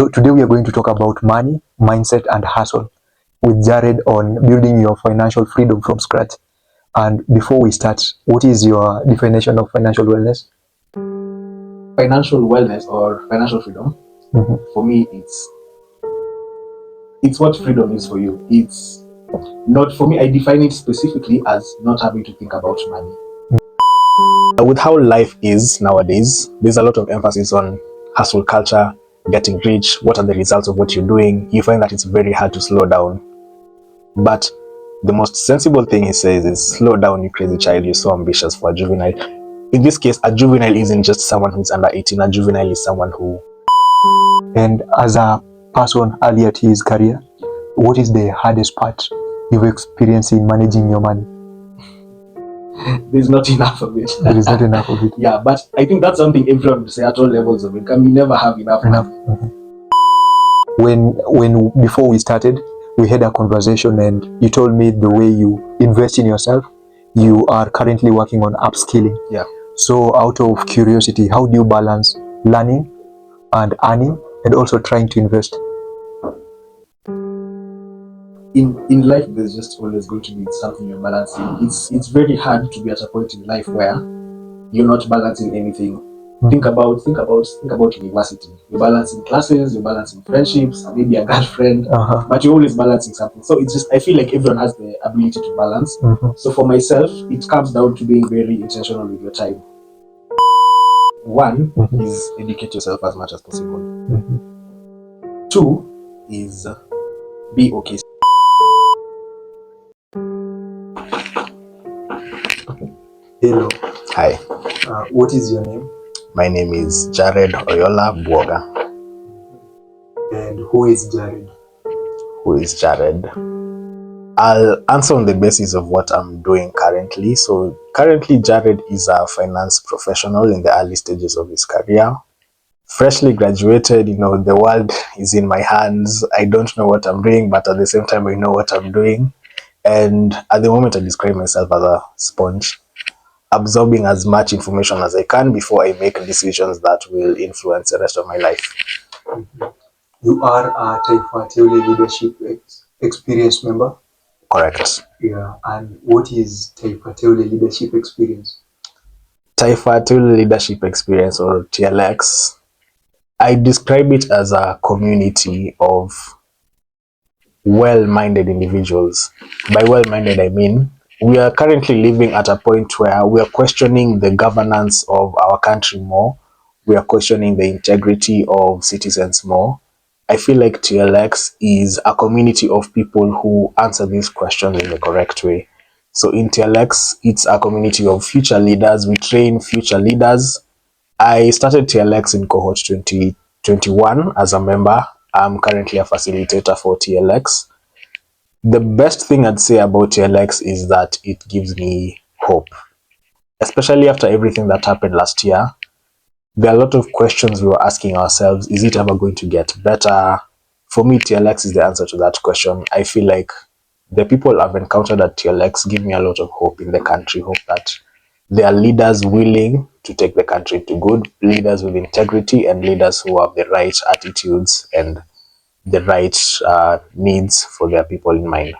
So today we are going to talk about money, mindset, and hustle with Jared on building your financial freedom from scratch. And before we start, what is your definition of financial wellness? Financial wellness or financial freedom, for me, it's what freedom is for you. It's not for me. I define it specifically as not having to think about money. With how life is nowadays, there's a lot of emphasis on hustle culture, getting rich. What are the results of what you're doing? You find that it's very hard to slow down. But the most sensible thing he says is, slow down, you crazy child. You're so ambitious for a juvenile. In this case, a juvenile isn't just someone who's under 18. A juvenile is someone who... And as a person early at his career, what is the hardest part you've experienced in managing your money? There's not enough of it. There is not enough of it. Yeah, but I think that's something everyone would say at all levels of income. You never have enough. When before we started, we had a conversation and you told me the way you invest in yourself, you are currently working on upskilling. Yeah. So out of curiosity, how do you balance learning and earning and also trying to invest? In life, there's just always going to be something you're balancing. It's very hard to be at a point in life where you're not balancing anything. Think about university. You're balancing classes, you're balancing friendships, maybe a girlfriend, but you're always balancing something. So it's just, I feel like everyone has the ability to balance. So for myself, it comes down to being very intentional with your time. One is educate yourself as much as possible. Two is be okay. Hello. Hi. What is your name? My name is Jared Oyola Bwoga. And who is Jared? Who is Jared? I'll answer on the basis of what I'm doing currently. So currently, Jared is a finance professional in the early stages of his career. Freshly graduated, the world is in my hands. I don't know what I'm doing, but at the same time, I know what I'm doing. And at the moment, I describe myself as a sponge, absorbing as much information as I can before I make decisions that will influence the rest of my life. You are a Taifa Teule Leadership Experience member? Correct. Yeah, and what is Taifa Teule Leadership Experience? Taifa Teule Leadership Experience, or TLX, I describe it as a community of well-minded individuals. By well-minded, I mean we are currently living at a point where we are questioning the governance of our country more. We are questioning the integrity of citizens more. I feel like TLX is a community of people who answer these questions in the correct way. So in TLX, it's a community of future leaders. We train future leaders. I started TLX in cohort 2021 as a member. I'm currently a facilitator for TLX. The best thing I'd say about TLX is that it gives me hope, especially after everything that happened last year. There are a lot of questions we were asking ourselves. Is it ever going to get better? For me, TLX is the answer to that question. I feel like the people I've encountered at TLX give me a lot of hope in the country, hope that there are leaders willing to take the country to good, leaders with integrity, and leaders who have the right attitudes and the right needs for their people in mind.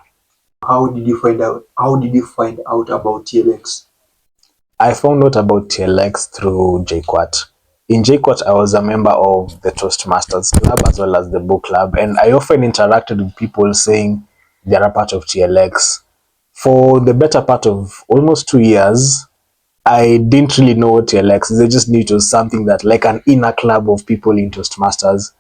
How did you find out about TLX? I found out about TLX through JQuat. In JQuat, I was a member of the Toastmasters Club as well as the book club, and I often interacted with people saying they're a part of TLX. For the better part of almost 2 years, I didn't really know what TLX is. I just knew it was something that, like an inner club of people in Toastmasters.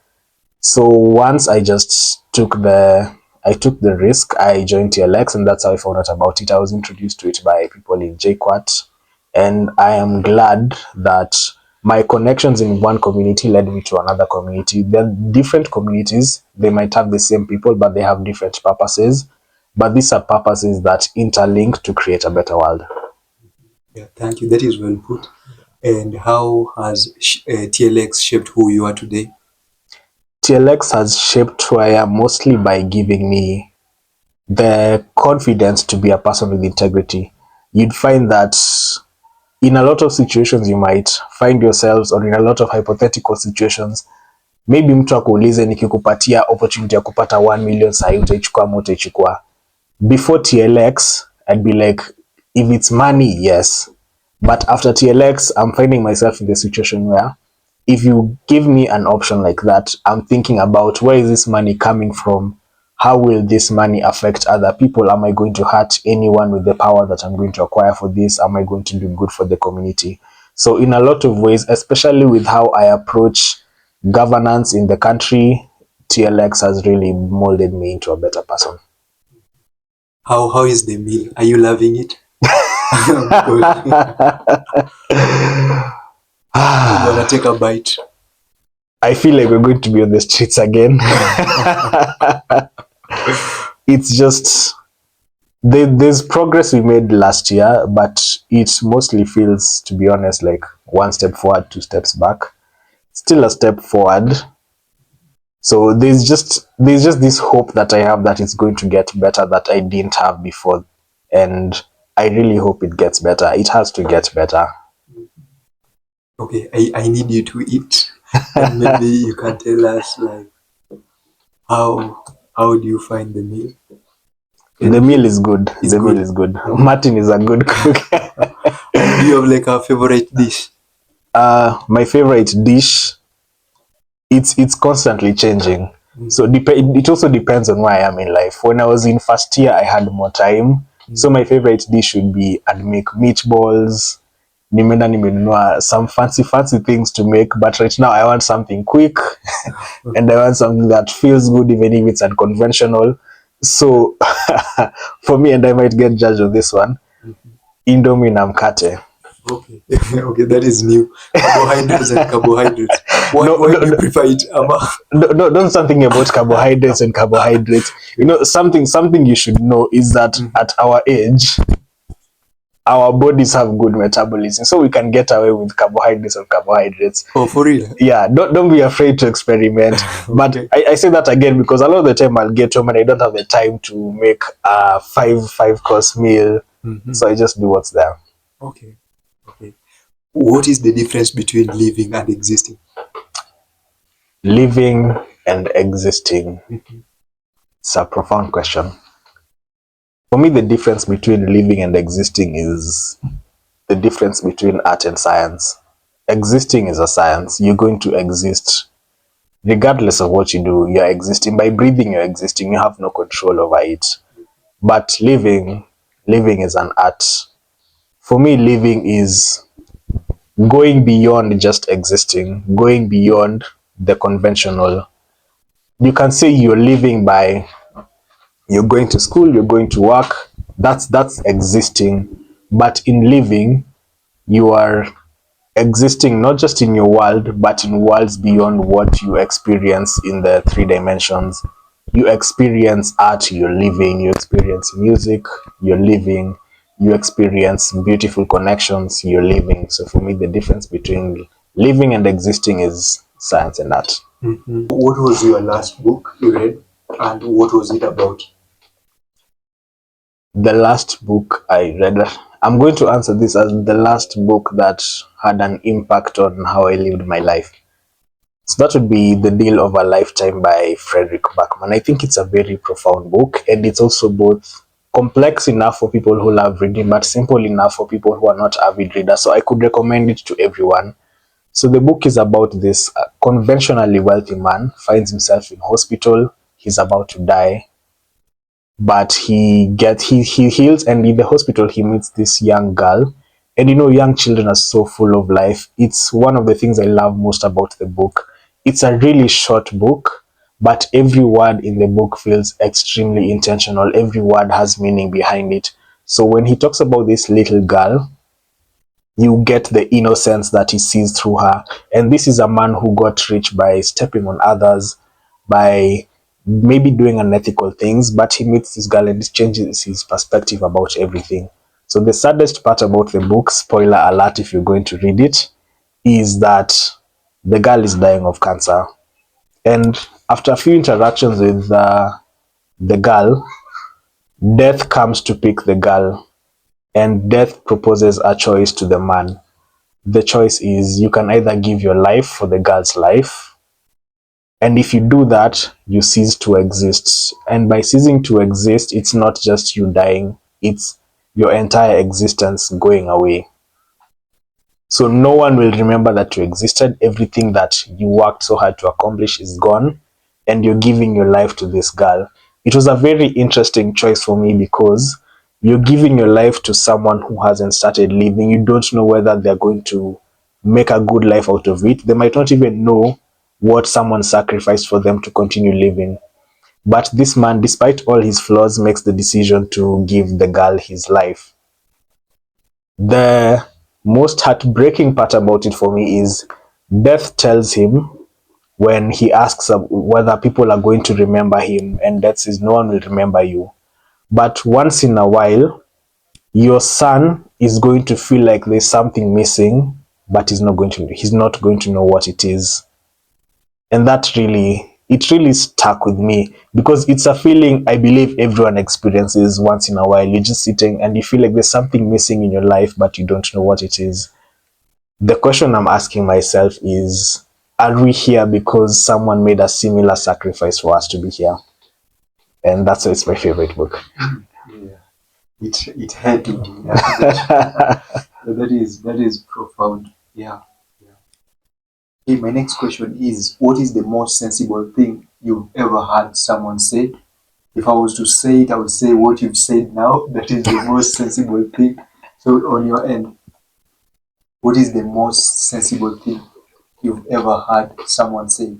So once I just took the risk, I joined TLX, and that's how I found out about it. I was introduced to it by people in JQuat, and I am glad that my connections in one community led me to another community. They're different communities. They might have the same people, but they have different purposes. But these are purposes that interlink to create a better world. Yeah, thank you. That is well put. And how has TLX shaped who you are today? TLX has shaped who I am mostly by giving me the confidence to be a person with integrity. You'd find that in a lot of situations you might find yourselves, or in a lot of hypothetical situations, maybe mtu akuulize nikikupatia opportunity ya kupata 1 million sahi utaichukua ama utaichukua? Before TLX, I'd be like, if it's money, yes. But after TLX, I'm finding myself in the situation where if you give me an option like that, I'm thinking about where is this money coming from? How will this money affect other people? Am I going to hurt anyone with the power that I'm going to acquire for this? Am I going to do good for the community? So in a lot of ways, especially with how I approach governance in the country, TLX has really molded me into a better person. How is the meal? Are you loving it? You wanna take a bite? I feel like we're going to be on the streets again. It's just there's progress we made last year, but it mostly feels, to be honest, like 1 step forward, 2 steps back. Still a step forward. So there's just this hope that I have that it's going to get better that I didn't have before, and I really hope it gets better. It has to get better. Okay, I need you to eat, and maybe you can tell us like how do you find the meal? The meal is good. Meal is good. Martin is a good cook. Do you have like a favorite dish? My favorite dish, it's constantly changing. So it also depends on where I am in life. When I was in first year, I had more time. So my favorite dish would be, I'd make meatballs. Nimenunua some fancy things to make, but right now I want something quick and I want something that feels good even if it's unconventional. So for me, and I might get judged on this one, Indomie na mkate. Okay. Okay, that is new. Carbohydrates and carbohydrates. Why do you prefer it, Ama? No, don't something about carbohydrates and carbohydrates. You know, something you should know is that at our age, our bodies have good metabolism, so we can get away with carbohydrates and carbohydrates. Oh, for real? Yeah, don't be afraid to experiment. But okay. I say that again because a lot of the time I'll get home and I don't have the time to make a five course meal. So I just do what's there. Okay. What is the difference between living and existing? Living and existing. It's a profound question. For me, the difference between living and existing is the difference between art and science. Existing is a science. You're going to exist regardless of what you do. You're existing. By breathing, you're existing. You have no control over it. But living is an art. For me, living is going beyond just existing, going beyond the conventional. You can say you're living by you're going to school, you're going to work. That's existing. But in living, you are existing not just in your world, but in worlds beyond what you experience in the 3 dimensions. You experience art, you're living. You experience music, you're living. You experience beautiful connections, you're living. So for me, the difference between living and existing is science and art. What was your last book you read, and what was it about? The last book I read, I'm going to answer this as the last book that had an impact on how I lived my life. So that would be The Deal of a Lifetime by Frederick Backman. I think it's a very profound book, and it's also both complex enough for people who love reading, but simple enough for people who are not avid readers. So I could recommend it to everyone. So the book is about this conventionally wealthy man finds himself in hospital. He's about to die, but he heals, and in the hospital he meets this young girl. And you know, young children are so full of life. It's one of the things I love most about the book. It's a really short book, but every word in the book feels extremely intentional. Every word has meaning behind it. So when he talks about this little girl, you get the innocence that he sees through her. And this is a man who got rich by stepping on others, by maybe doing unethical things, but he meets this girl and this changes his perspective about everything. So the saddest part about the book, spoiler alert if you're going to read it, is that the girl is dying of cancer. And after a few interactions with the girl, death comes to pick the girl, and death proposes a choice to the man. The choice is you can either give your life for the girl's life, And if you do that, you cease to exist. And by ceasing to exist, it's not just you dying, it's your entire existence going away. So no one will remember that you existed. Everything that you worked so hard to accomplish is gone, and you're giving your life to this girl. It was a very interesting choice for me because you're giving your life to someone who hasn't started living. You don't know whether they're going to make a good life out of it. They might not even know what someone sacrificed for them to continue living. But this man, despite all his flaws, makes the decision to give the girl his life. The most heartbreaking part about it for me is Death tells him when he asks whether people are going to remember him, and Death says, no one will remember you. But once in a while, your son is going to feel like there's something missing, but he's not going to know what it is. And it really stuck with me because it's a feeling I believe everyone experiences once in a while. You're just sitting and you feel like there's something missing in your life, but you don't know what it is. The question I'm asking myself is, are we here because someone made a similar sacrifice for us to be here? And that's why it's my favorite book. Yeah. It hurt me. That is profound. Yeah. Okay, my next question is, what is the most sensible thing you've ever heard someone say? If I was to say it, I would say what you've said now. That is the most sensible thing. So on your end, what is the most sensible thing you've ever heard someone say?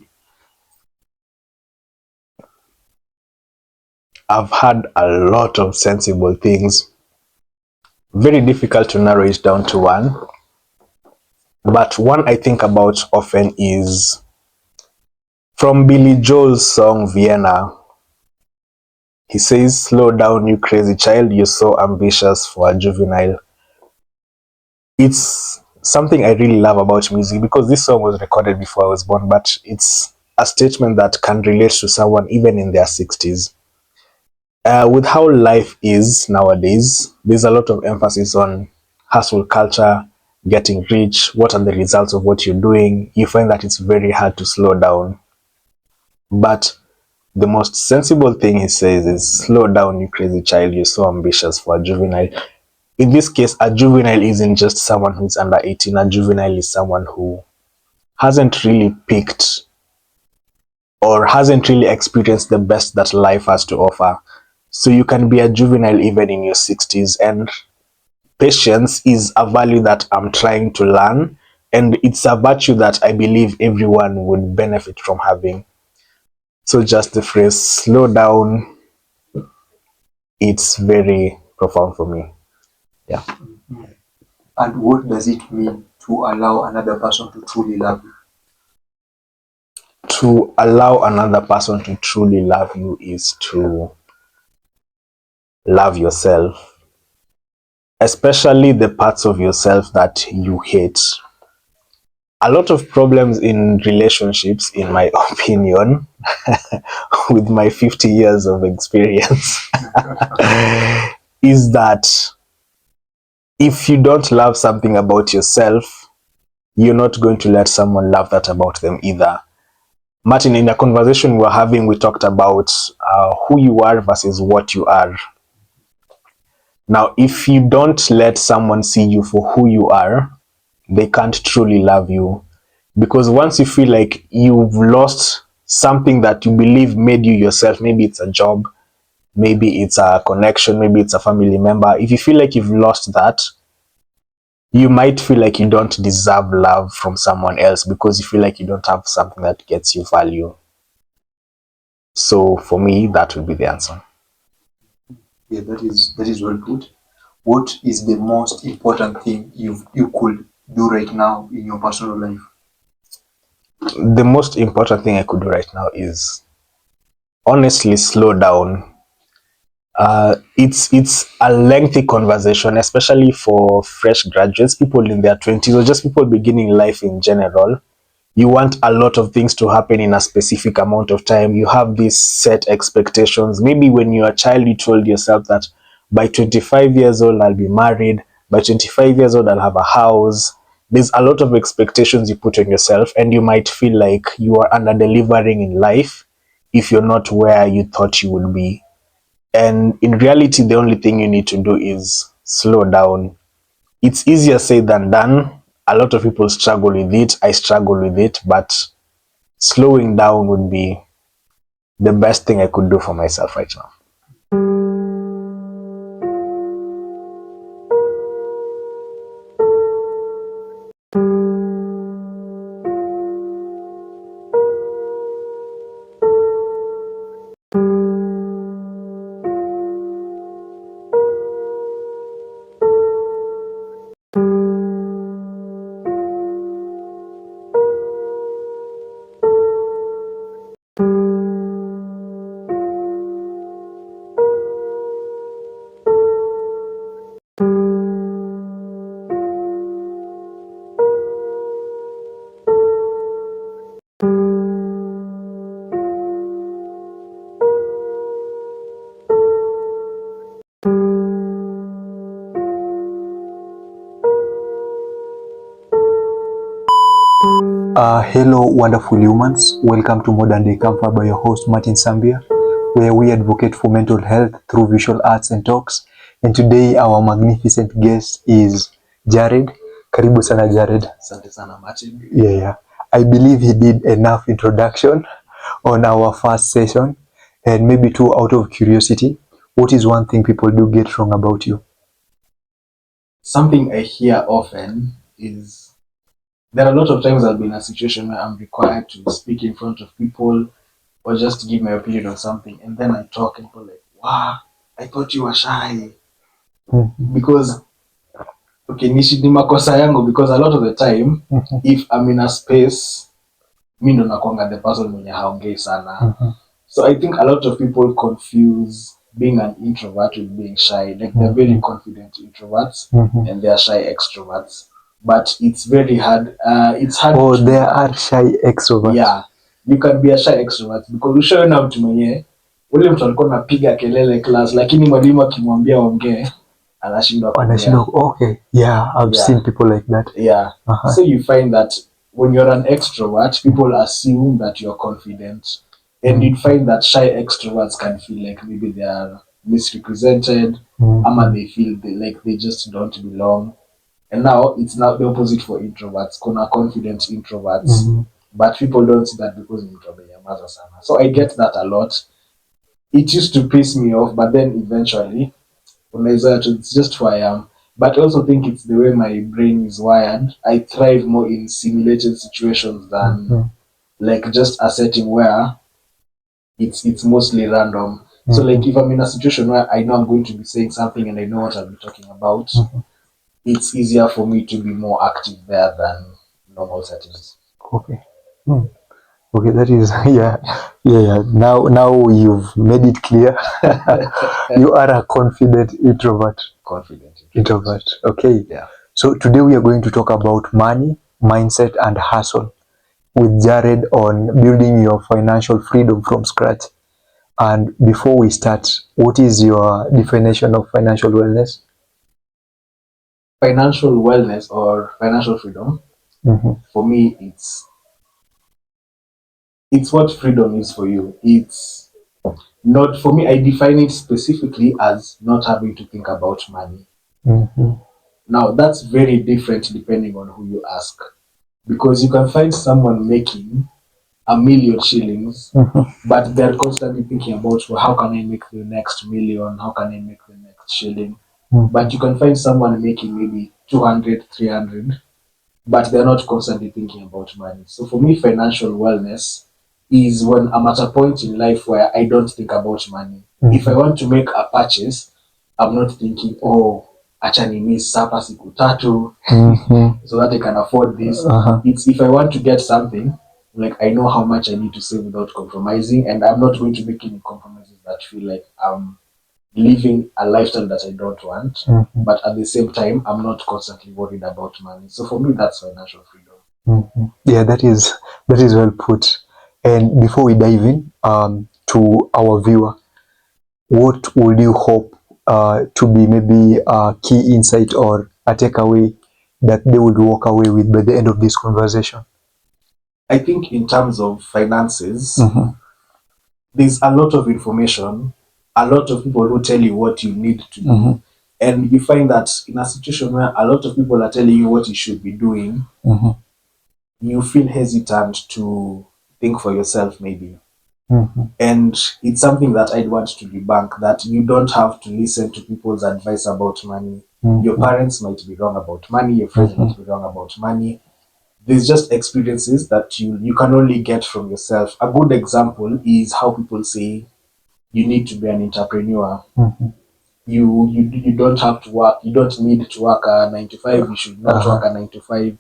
I've had a lot of sensible things. Very difficult to narrow it down to one. But one I think about often is from Billy Joel's song Vienna. He says, slow down, you crazy child, you're so ambitious for a juvenile. It's something I really love about music because this song was recorded before I was born, but it's a statement that can relate to someone even in their 60s. With how life is nowadays, there's a lot of emphasis on hustle culture, getting rich, what are the results of what you're doing. You find that it's very hard to slow down. But the most sensible thing he says is, slow down, you crazy child, you're so ambitious for a juvenile. In this case, a juvenile isn't just someone who's under 18. A juvenile is someone who hasn't really picked or hasn't really experienced the best that life has to offer. So you can be a juvenile even in your 60s, and patience is a value that I'm trying to learn, and it's a virtue that I believe everyone would benefit from having. So just the phrase slow down, it's very profound for me. Yeah. And what does it mean to allow another person to truly love you? To allow another person to truly love you is to love yourself, especially the parts of yourself that you hate. A lot of problems in relationships, in my opinion, with my 50 years of experience, is that if you don't love something about yourself, you're not going to let someone love that about them either. Martin, in a conversation we were having, we talked about who you are versus what you are. Now, if you don't let someone see you for who you are, they can't truly love you. Because once you feel like you've lost something that you believe made you yourself, maybe it's a job, maybe it's a connection, maybe it's a family member, if you feel like you've lost that, you might feel like you don't deserve love from someone else because you feel like you don't have something that gets you value. So for me, that would be the answer. Yeah, that is well put. What is the most important thing you could do right now in your personal life? The most important thing I could do right now is honestly slow down. It's a lengthy conversation, especially for fresh graduates, people in their 20s, or just people beginning life in general. You want a lot of things to happen in a specific amount of time. You have these set expectations. Maybe when you're a child, you told yourself that by 25 years old, I'll be married. By 25 years old, I'll have a house. there's a lot of expectations you put on yourself, and you might feel like you are under delivering in life if you're not where you thought you would be. And in reality, the only thing you need to do is slow down. It's easier said than done. A lot of people struggle with it. I struggle with it, but slowing down would be the best thing I could do for myself right now. Hello, wonderful humans. Welcome to Modern Day Campfire by your host, Martin Sambia, where we advocate for mental health through visual arts and talks. And today, our magnificent guest is Jared. Karibu sana, Jared. Asante sana, Martin. Yeah. I believe he did enough introduction on our first session. And maybe too, out of curiosity, what is one thing people do get wrong about you? Something I hear often is there are a lot of times I'll be in a situation where I'm required to speak in front of people or just give my opinion on something, and then I talk and people are like, wow, I thought you were shy. Because okay, ni makosa yangu, because a lot of the time if I'm in a space, mi ndo nakwanga the person mwenye haongei sana. So I think a lot of people confuse being an introvert with being shy. Like they're very confident introverts and they're shy extroverts. But it's very hard. It's hard. Oh, there are shy extroverts. Yeah, you can be a shy extrovert because ushaona mtu mwenye ule mtu alikuwa anapiga kelele class, lakini mwalimu akimwambia ongee anashindwa kuongea. Okay, yeah, I've seen people like that. Yeah. So you find that when you're an extrovert, people assume that you're confident, and you'd find that shy extroverts can feel like maybe they are misrepresented, or they feel like they just don't belong. And now it's now the opposite for introverts. Kuna confident introverts, but people don't see that because introverts sana. So I get that a lot. It used to piss me off, but then eventually, it's just who I am. But I also think it's the way my brain is wired. I thrive more in simulated situations than like just a setting where it's mostly random. So like if I'm in a situation where I know I'm going to be saying something and I know what I'll be talking about, it's easier for me to be more active there than normal settings. Okay. Okay, that is yeah. Now you've made it clear. You are a confident introvert. Confident introvert. Okay. Yeah. So today we are going to talk about money, mindset, and hustle with Jared on building your financial freedom from scratch. And before we start, what is your definition of financial wellness? Financial wellness or financial freedom, for me, it's what freedom is for you. It's not, for me, I define it specifically as not having to think about money. Now, that's very different depending on who you ask. Because you can find someone making 1 million shillings, but they're constantly thinking about, well, how can I make the next million? How can I make the next shilling? But you can find someone making maybe 200, 300, but they're not constantly thinking about money. So for me, financial wellness is when I'm at a point in life where I don't think about money. If I want to make a purchase, I'm not thinking, oh, acha ni miss sapa siku tatu so that I can afford this. It's if I want to get something, like I know how much I need to save without compromising, and I'm not going to make any compromises that feel like I'm living a lifestyle that I don't want, but at the same time, I'm not constantly worried about money. So for me, that's financial freedom. Yeah, that is well put. And before we dive in to our viewer, what would you hope to be maybe a key insight or a takeaway that they would walk away with by the end of this conversation? I think in terms of finances, there's a lot of information, a lot of people who tell you what you need to do. And you find that in a situation where a lot of people are telling you what you should be doing, you feel hesitant to think for yourself, maybe. And it's something that I'd want to debunk, that you don't have to listen to people's advice about money. Your parents might be wrong about money, your friends might be wrong about money. There's just experiences that you can only get from yourself. A good example is how people say you need to be an entrepreneur. You don't have to work, you don't need to work a 9 to 5, you should not work a 9 to 5.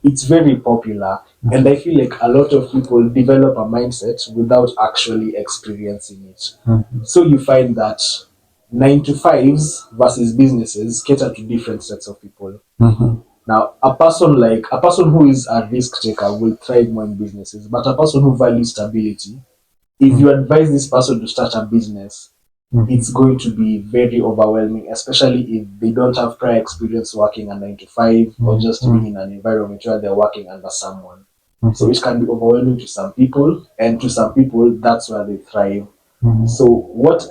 It's very popular, and I feel like a lot of people develop a mindset without actually experiencing it. So you find that 9 to 5s versus businesses cater to different sets of people. Now, a person who is a risk taker will thrive more in businesses, but a person who values stability, if you advise this person to start a business, it's going to be very overwhelming, especially if they don't have prior experience working a 9 to 5 or just being in an environment where they're working under someone. So it can be overwhelming to some people, and to some people, that's where they thrive. So what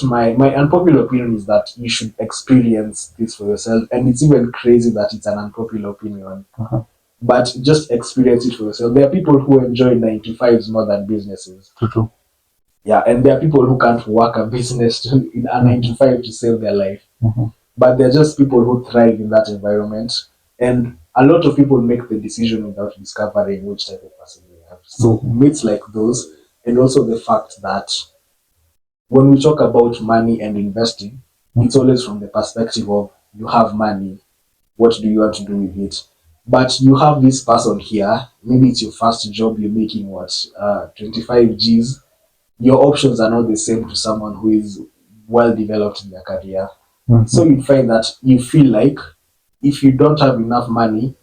my unpopular opinion is that you should experience this for yourself, and it's even crazy that it's an unpopular opinion. But just experience it for yourself. There are people who enjoy 9 to 5s more than businesses. True. Yeah, and there are people who can't work a business in a 9 to 5 to save their life. But they're just people who thrive in that environment. And a lot of people make the decision without discovering which type of person they are. So myths like those, and also the fact that when we talk about money and investing, it's always from the perspective of you have money, what do you want to do with it? But you have this person here, maybe it's your first job, you're making 25 G's. Your options are not the same to someone who is well developed in their career. So you find that you feel like if you don't have enough money,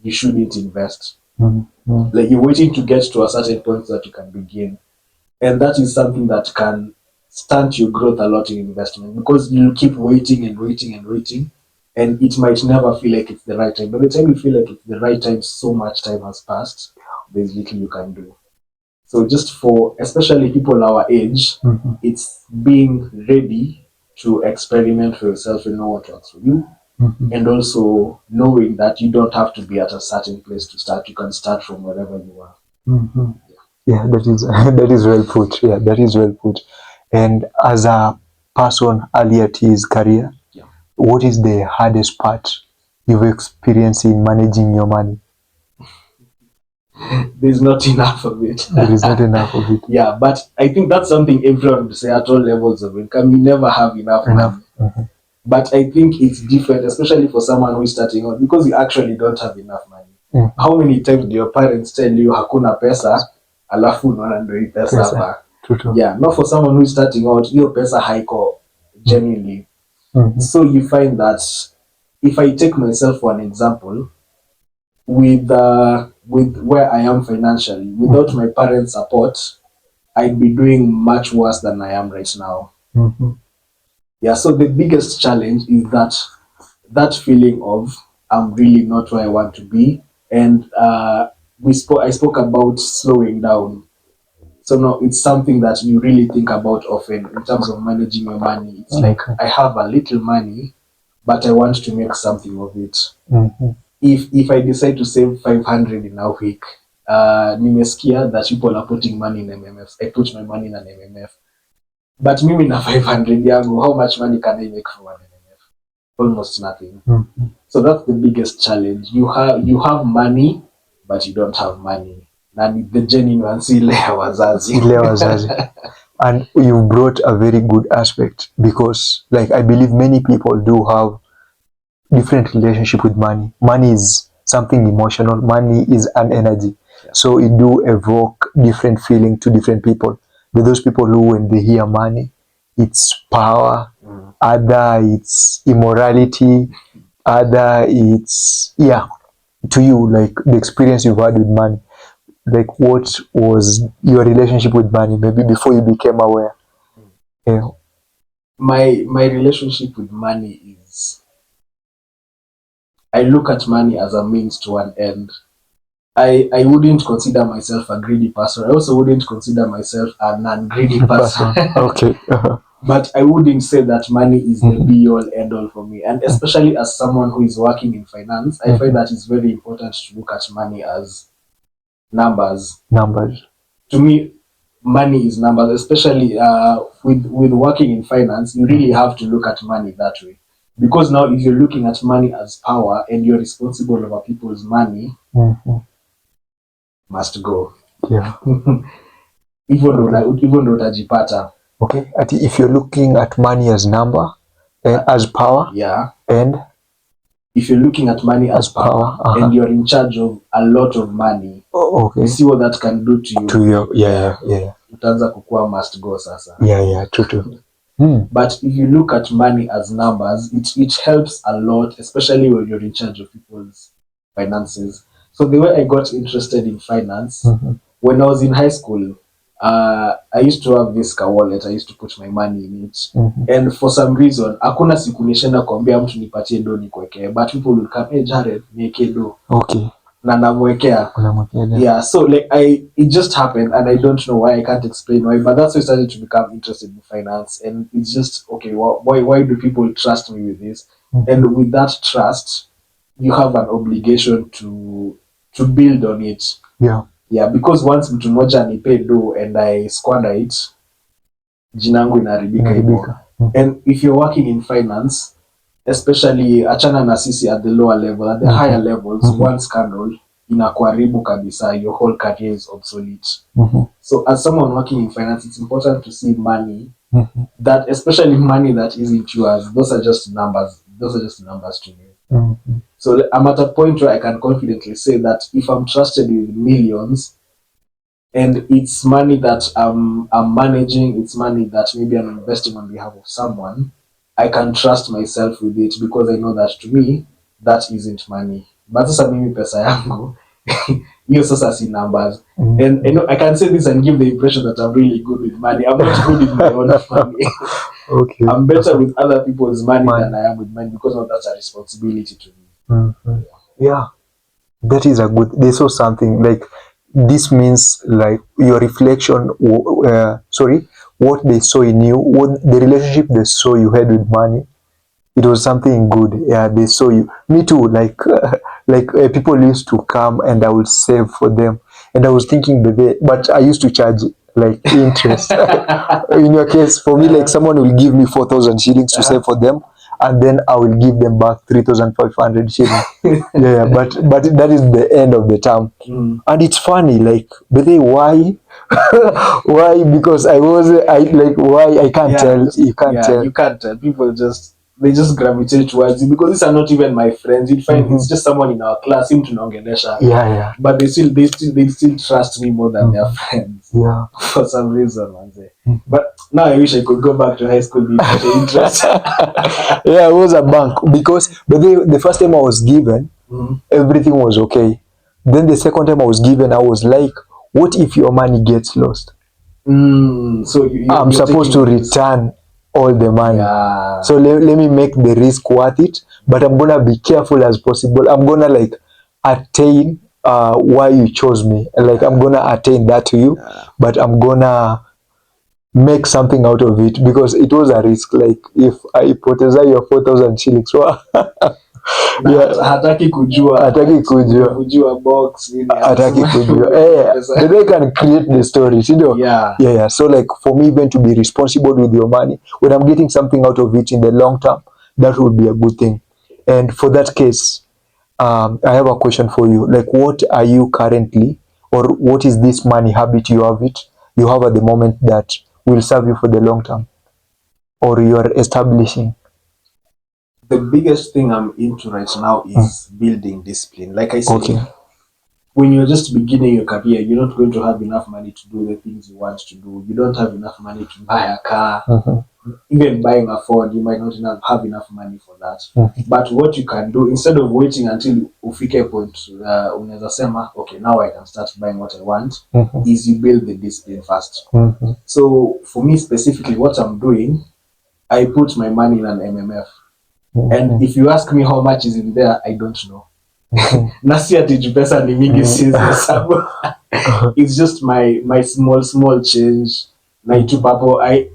you shouldn't invest. Like you're waiting to get to a certain point so that you can begin. And that is something that can stunt your growth a lot in investment, because you'll keep waiting and waiting and waiting, and it might never feel like it's the right time. By the time you feel like it's the right time, so much time has passed, there's little you can do. So just for especially people our age, it's being ready to experiment for yourself and know what works for you. And also knowing that you don't have to be at a certain place to start. You can start from wherever you are. Yeah, that is that is well put. Yeah, that is well put. And as a person earlier to his career, what is the hardest part you've experienced in managing your money? There's not enough of it. There is not enough of it. Yeah, but I think that's something everyone would say at all levels of income. You never have enough money. But I think it's different, especially for someone who is starting out, because you actually don't have enough money. How many times do your parents tell you hakuna pesa, alafu unaona ndio hii pesa hapa? Yeah, not for someone who is starting out, hiyo pesa haiko genuinely. So you find that if I take myself for an example, with where I am financially, without my parents' support, I'd be doing much worse than I am right now. Yeah, so the biggest challenge is that feeling of I'm really not where I want to be, and I spoke about slowing down. So now it's something that you really think about often in terms of managing your money. It's like I have a little money, but I want to make something of it. If I decide to save 500 in a week, nimesikia that people are putting money in MMF. I put my money in an MMF. But mimi na 500 yangu, how much money can I make from an MMF? Almost nothing. So that's the biggest challenge. You have money, but you don't have money. Na ni the genuine ile ya wazazi. Ile ya wazazi. And you brought a very good aspect, because like I believe many people do have different relationship with money. Money is something emotional. Money is an energy. So it do evoke different feeling to different people. But those people who, when they hear money, it's power, other it's immorality, other it's to you, like the experience you've had with money. Like what was your relationship with money maybe before you became aware? Yeah. My relationship with money is I look at money as a means to an end. I wouldn't consider myself a greedy person. I also wouldn't consider myself a non-greedy person. Okay. But I wouldn't say that money is the be all end all for me. And especially as someone who is working in finance, I find that it's very important to look at money as numbers. Numbers. To me, money is numbers, especially with working in finance. You really have to look at money that way. Because now if you're looking at money as power and you're responsible over people's money, must go. Yeah. Even though utajipata. Okay. If you're looking at money as number and as power, yeah. And if you're looking at money as power, and you're in charge of a lot of money, okay, you see what that can do to you. To your yeah. Utaanza kukua must go sasa. Yeah, true. But if you look at money as numbers, it helps a lot, especially when you're in charge of people's finances. So the way I got interested in finance, when I was in high school, I used to have this car wallet. I used to put my money in it. And for some reason, hakuna siku nishaenda kuambia mtu nipatie do nikuwekee. But people will come, hey Jared, niwekee do. Okay. Na namwekea. Yeah, so like it just happened, and I don't know why. I can't explain why, but that's why I started to become interested in finance. And it's just, okay, well, why do people trust me with this? And with that trust, you have an obligation to build on it. Yeah, because once mtu mmoja nipe do and I squander it, jinangu inaribika hivyo. And if you're working in finance, especially achana na sisi at the lower level, at the higher levels, one scandal inakuharibu kabisa, your whole career is obsolete. So as someone working in finance, it's important to see money, that especially money that isn't yours, those are just numbers to me. So I'm at a point where I can confidently say that if I'm trusted with millions, and it's money that I'm managing, it's money that maybe I'm investing on behalf of someone, I can trust myself with it, because I know that to me, that isn't money. But sasa mimi pesa yangu, hiyo sasa si numbers. And I can say this and give the impression that I'm really good with money. I'm not good with my own money. Okay. I'm better with other people's money than I am with mine, because of that's a responsibility to me. Yeah. That is a good, they saw something like, this means like your reflection, what they saw in you, what the relationship they saw you had with money, it was something good. Yeah, they saw you. Me too, like people used to come and I would save for them, and I was thinking but I used to charge like interest. In your case, for me, like someone will give me 4,000 shillings to save for them, and then I will give them back 3,500 shillings. Yeah, but that is the end of the term. And it's funny, like, but why? Why? Because why? I can't tell. You can't tell. You can't tell. People they just gravitate towards it, because these are not even my friends. You'd find it's just someone in our class, him tunaongelesha. Yeah. But they still trust me more than their friends. Yeah. For some reason, man. But now I wish I could go back to high school with interest. Yeah, it was a bank, because the first time I was given, everything was okay. Then the second time I was given, I was like, what if your money gets lost? So I'm supposed to return all the money. Yeah. So let me make the risk worth it, but I'm gonna be careful as possible. I'm gonna like attain why you chose me. Like I'm gonna attain that to you, but I'm gonna make something out of it, because it was a risk. Like if I poteza your 4,000 shillings, hataki kujua box nini, hataki kujua. They can create the story, you know. Yeah. So like for me, even to be responsible with your money, when I'm getting something out of it in the long term, that would be a good thing. And for that case, I have a question for you. Like, what are you currently, or what is this money habit you have at the moment that will serve you for the long term, or you are establishing? The biggest thing I'm into right now is building discipline. Like I said, when you're just beginning your career, you're not going to have enough money to do the things you want to do. You don't have enough money to buy a car. Even buying a phone, you might not have enough money for that. But what you can do, instead of waiting until ufike point unaweza sema, okay, now I can start buying what I want, is you build the discipline first. So for me specifically, what I'm doing, I put my money in an MMF. And if you ask me how much is in there, I don't know. Nasi ati pesa ni mingi siwezi hesabu. It's just my small change naitupa hapo. I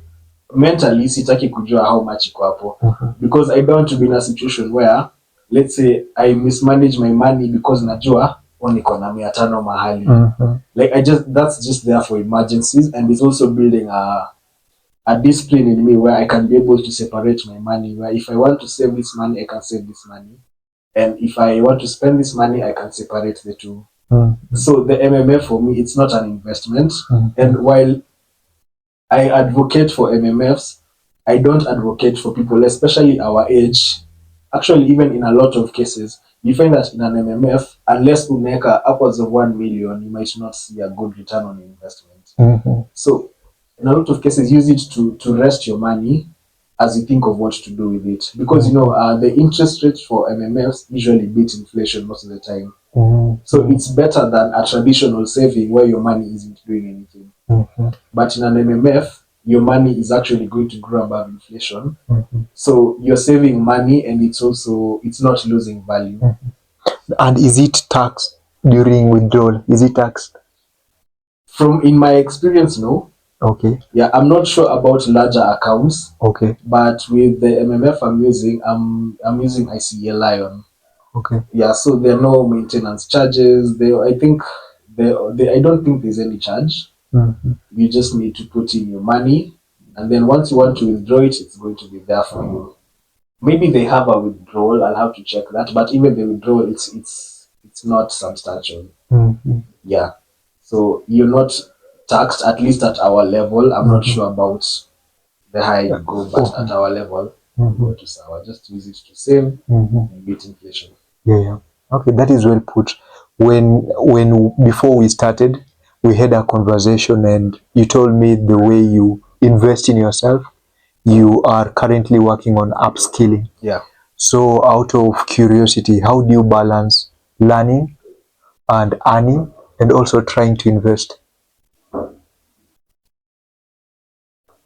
mentally sitaki kujua how much iko hapo, because I don't want to be in a situation where, let's say, I mismanage my money because najua niko na 500 mahali. Like that's just there for emergencies, and it's also building a discipline in me where I can be able to separate my money, where if I want to save this money, I can save this money, and if I want to spend this money, I can separate the two. So the MMF for me, it's not an investment. And while I advocate for MMFs, I don't advocate for people, especially our age. Actually, even in a lot of cases, you find that in an MMF, unless you make upwards of 1 million, you might not see a good return on investment. So, in a lot of cases, use it to rest your money as you think of what to do with it. Because, the interest rate for MMFs usually beat inflation most of the time. So it's better than a traditional saving where your money isn't doing anything. But in an MMF, your money is actually going to grow above inflation. So you're saving money, and it's not losing value. And is it taxed during withdrawal? Is it taxed? In my experience, no. Okay. Yeah, I'm not sure about larger accounts. Okay. But with the MMF I'm using ICA Lion. Okay. Yeah, so there are no maintenance charges. I don't think there's any charge. You just need to put in your money, and then once you want to withdraw it, it's going to be there for you. Maybe they have a withdrawal. I'll have to check that. But even the withdrawal, it's not substantial. Yeah. So you're not taxed, at least at our level. I'm not sure about the higher you go, but at our level, go to Sawa. Just use it to save and beat inflation. Yeah. Okay, that is well put. When before we started, we had a conversation, and you told me the way you invest in yourself, you are currently working on upskilling. Yeah. So out of curiosity, how do you balance learning and earning and also trying to invest?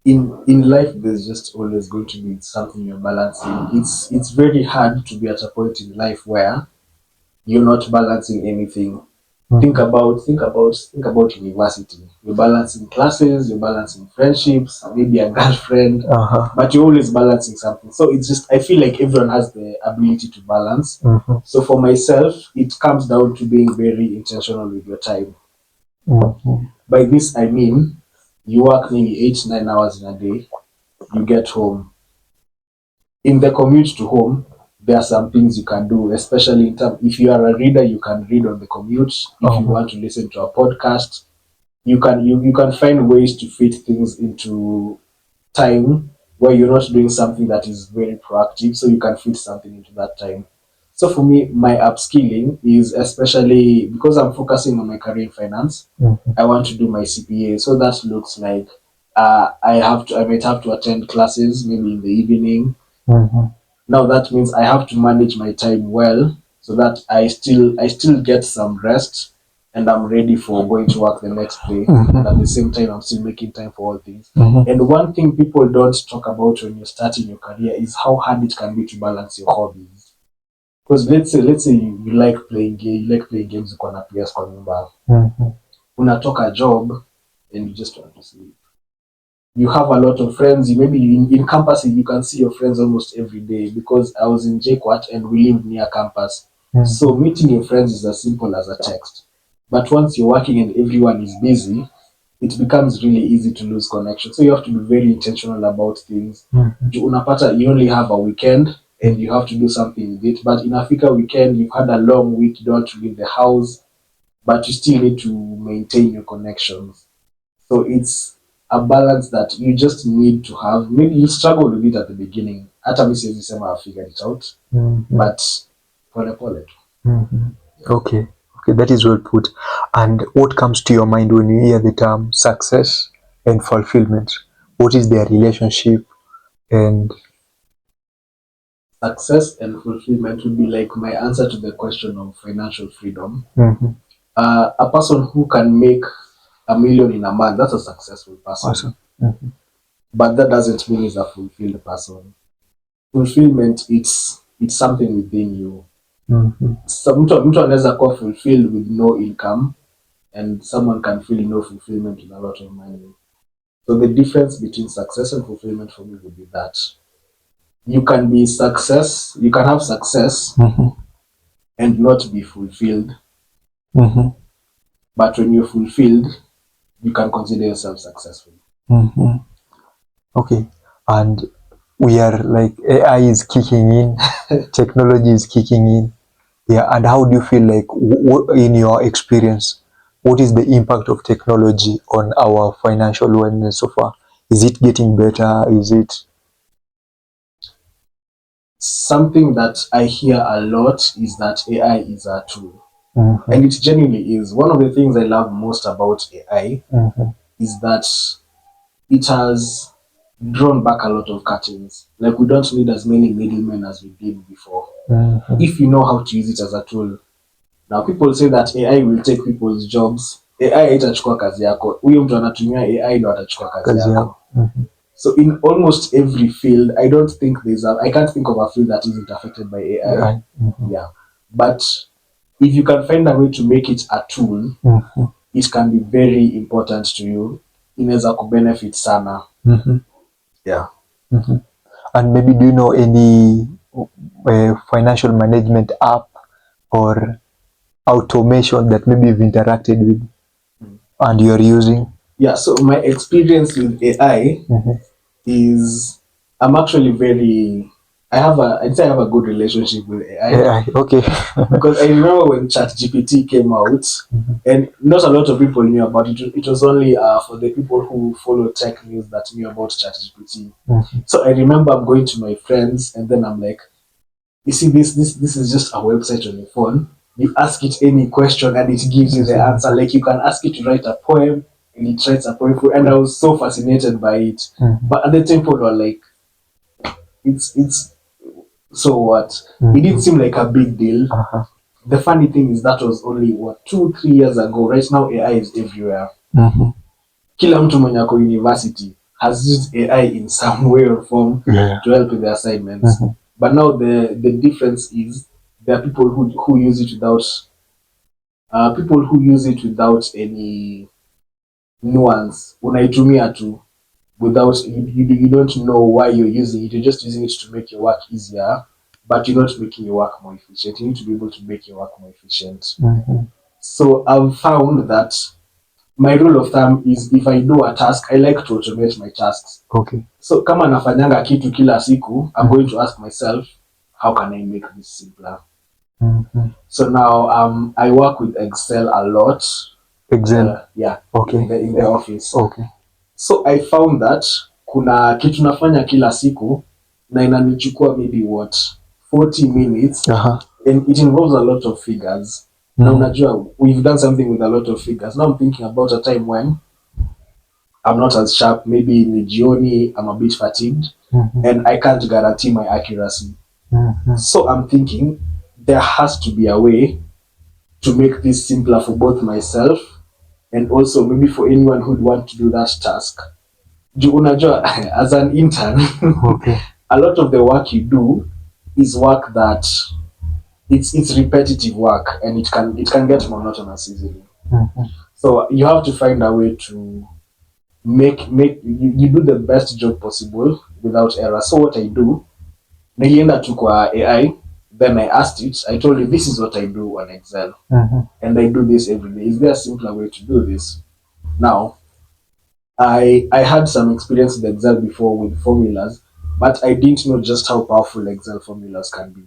In life, there's just always going to be something you're balancing. It's very hard to be at a point in life where you're not balancing anything. Think about university. You're balancing classes, you're balancing friendships, maybe a girlfriend, but you're always balancing something. So it's just, I feel like everyone has the ability to balance. So for myself, it comes down to being very intentional with your time. By this I mean, you work maybe 8-9 hours in a day, you get home. In the commute to home, there are some things you can do, especially if you are a reader, you can read on the commute. If you want to listen to a podcast, you can find ways to fit things into time where you're not doing something that is very proactive, so you can fit something into that time. So for me, my upskilling is, especially because I'm focusing on my career in finance, I want to do my CPA. So that looks like I might have to attend classes maybe in the evening. Now that means I have to manage my time well so that I still get some rest, and I'm ready for going to work the next day. And at the same time, I'm still making time for all things. And one thing people don't talk about when you're starting your career is how hard it can be to balance your hobbies. Because let's say you like playing games uko na PS kwa nyumba. Unatoka job and you just want to sleep. You have a lot of friends. Maybe in campus, you can see your friends almost every day, because I was in JKUAT and we lived near campus. So meeting your friends is as simple as a text. But once you're working and everyone is busy, it becomes really easy to lose connection. So you have to be very intentional about things. Unapata, you only have a weekend and you have to do something with it. But in Africa weekend, you've had a long week, you don't want to leave the house, but you still need to maintain your connections. So it's a balance that you just need to have. Maybe you struggle with it at the beginning. Hata mimi siwezi sema I figured it out. But pole pole. Okay, that is well put. And what comes to your mind when you hear the term success and fulfillment? What is their relationship? And success and fulfillment would be like my answer to the question of financial freedom. A person who can make $1 million in a month, that's a successful person. awesome. But that doesn't mean he's a fulfilled person. fulfillment, it's something within you. Mhm. So mtu anaweza kuwa fulfilled with no income, and someone can feel no fulfillment with a lot of money. So the difference between success and fulfillment for me would be that you can have success Mhm. and not be fulfilled. Mhm. But when you're fulfilled, you can consider yourself successful. Mhm. Okay. And we are like AI is kicking in, technology is kicking in. Yeah. And how do you feel like, in your experience, what is the impact of technology on our financial wellness so far? Is it getting better? Is it? Something that I hear a lot is that AI is a tool. Mhm. And it genuinely is. One of the things I love most about AI Mhm. is that it has drawn back a lot of curtains. Like, we don't need as many middlemen as we did before. Mhm. If you know how to use it as a tool. Now, people say that AI will take people's jobs. AI haitachukua kazi yako. Huyo mtu anatumia AI ndo atachukua kazi Kazi yako. yako. Mhm. So in almost every field, I can't think of a field that isn't affected by AI. AI. Mhm. Yeah. But if you can find a way to make it a tool, Mhm. it can be very important to you. Inaweza kubenefit sana. Mhm. Yeah. Mhm. And maybe do you know any financial management app or automation that maybe you've interacted with and you're using? Yeah. So my experience with AI Mhm. is I'm actually very I'd say I have a good relationship with AI. AI, okay. Because I remember when ChatGPT came out, and not a lot of people knew about it. It was only for the people who follow tech news that knew about ChatGPT. Mhm. So I remember I'm going to my friends, and then I'm like, "You see, this is just a website on your phone. You ask it any question, and it gives you the answer. Like, you can ask it to write a poem, and it writes a poem for you." And I was so fascinated by it. Mhm. But at the time, people were like, "It's so what?" It didn't Mhm. seem like a big deal. Uh-huh. The funny thing is that was only what 2-3 years ago. Right now AI is everywhere. Mhm. Kila mtu mwenye ako university has used AI in some way or form Yeah. to help with their assignments. But now the difference is there are who use it without any nuance. Unaitumia tu without you don't know why you're using it. You're just using it to make your work easier, but you're not making your work more efficient. You need to be able to make your work more efficient. Mhm. So I've found that my rule of thumb is if I do a task, I like to automate my tasks. Okay. So kama nafanyanga kitu kila siku, I'm going to ask myself, how can I make this simpler? Mhm. So now I work with Excel a lot. Excel. Yeah, Okay. in the office. Okay. So I found that kuna kitu nafanya kila siku na inanichukua maybe what 40 minutes, Uh-huh. and it involves a lot of figures. Now unajua we've done something with a lot of figures. Now I'm thinking about a time when I'm not as sharp, maybe ni jioni, I'm a bit fatigued, and I can't guarantee my accuracy. Mhm. So I'm thinking there has to be a way to make this simpler for both myself and also maybe for anyone who'd want to do that task. Juu unajua as an intern, Okay. a lot of the work you do is work that it's repetitive work, and it can get monotonous easily. Mhm. So you have to find a way to make you do the best job possible without error. So what I do, nilienda tu kwa AI, then I asked it, I told it this is what I do on Excel, Mhm. and I do this every day. Is there a simpler way to do this? Now, I had some experience with Excel before with formulas, but I didn't know just how powerful Excel formulas can be.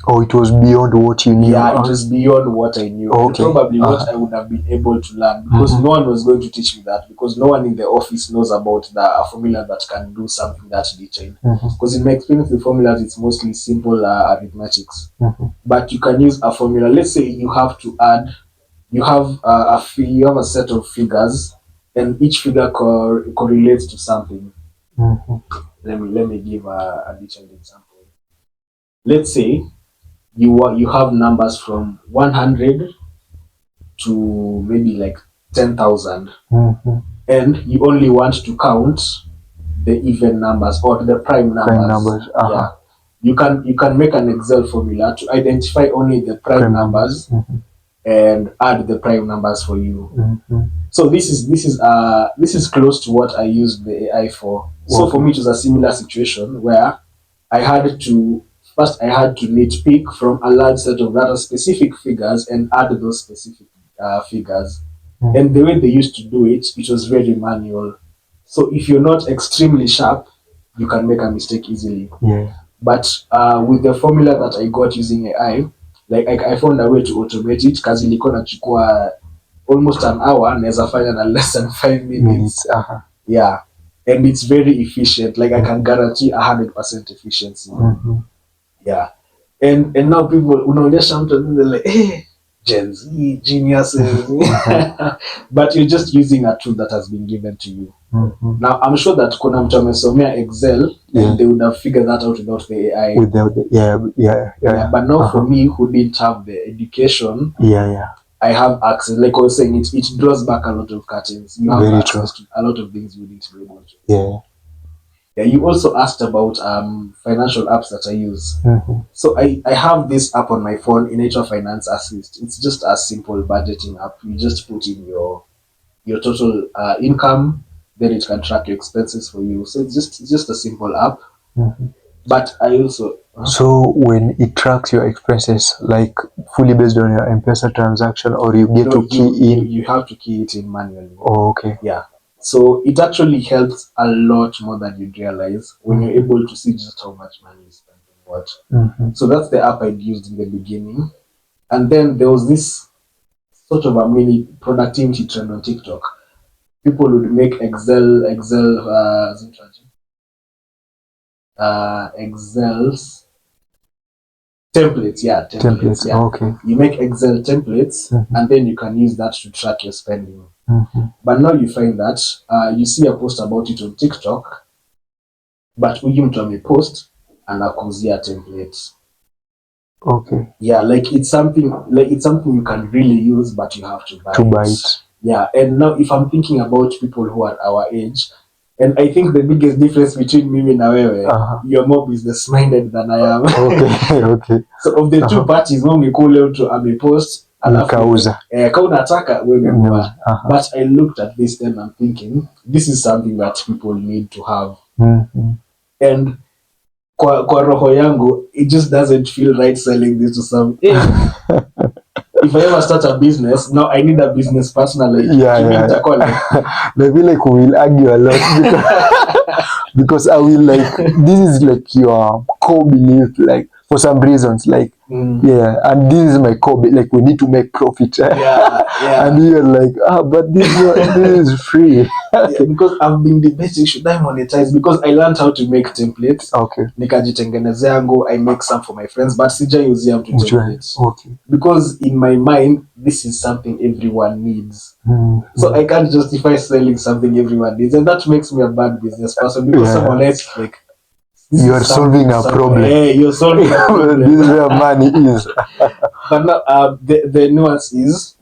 Oh, it was beyond what you knew. Yeah, it was beyond what I knew, and Okay. probably what I would have been able to learn, because no one was going to teach me that, because no one in the office knows about a formula that can do something that detailed. Because in my experience with formulas, it's mostly simple arithmetics. But you can use a formula. Let's say you have to add, you have a set of figures, and each figure correlates to something. Mhm. Let me give a detailed example. Let's say you have numbers from 100 to maybe like 10,000, Mhm. and you only want to count the even numbers or the prime numbers. Yeah. You can make an Excel formula to identify only the prime numbers and add the prime numbers for you. So this is close to what I used the AI for. So for me, it was a similar situation where I had to nitpick from a large set of data specific figures and add those specific figures. And the way they used to do it, it was very manual. So if you're not extremely sharp, you can make a mistake easily. Yeah. But with the formula that I got using AI, like I found a way to automate it. Kazi ilikuwa nachukua almost an hour, naweza fanya na less than 5 minutes. Yeah, and it's very efficient. Like I can guarantee 100% efficiency. Yeah, and now people unaonyesha mtu they're like, hey, Gen Z geniuses. But you're just using a tool that has been given to you. Now I'm sure that kuna mtu amesomea Excel, and they would have figured that out without the AI. But now for me, who didn't have the education, I have access. Like I was saying, it draws back a lot of curtains. You have access to a lot of things you didn't be able to. Yeah, you also asked about financial apps that I use. So I have this app on my phone, Inature Finance Assist. It's just a simple budgeting app. You just put in your total income, then it can track your expenses for you. So it's just a simple app. But I also so when it tracks your expenses, like fully based on your M-Pesa transaction, or you get to key in? You have to key it in manually. Oh, okay. Yeah. So it actually helps a lot more than you'd realize when you're able to see just how much money you spend on what. So that's the app I'd used in the beginning. And then there was this sort of a mini productivity trend on TikTok. People would make Excel's templates. Yeah. Okay. You make Excel templates, and then you can use that to track your spending. But now you find that you see a post about it on TikTok, but huyu mtu amepost anakuuzia templates. Okay. Yeah, like it's something you can really use, but you have to buy it. Yeah, and now if I'm thinking about people who are our age, and I think the biggest difference between mimi na wewe, you're more business minded than I am. Okay. So of the two parties, when we call leo to amepost, kauza. Ka unataka wewe mwa. But I looked at this and I'm thinking, this is something that people need to have. And kwa roho yangu, it just doesn't feel right selling this to some. If I ever start a business, now I need a business partner like I feel like we will argue a lot because I will like, this is like your core belief, like for some reasons, like and this is my core, like we need to make profit. And you're like, but this is free. Because I've been debating, should I monetize? Because I learned how to make templates. Okay. Nikajitengenezea yangu, I make some for my friends, but sijauzia mtu templates. Okay. Because in my mind, this is something everyone needs. So I can't justify selling something everyone needs, and that makes me a bad business person because someone else like, you are solving a problem. Hey, you're solving a problem. This is where money is. But now, the nuance is,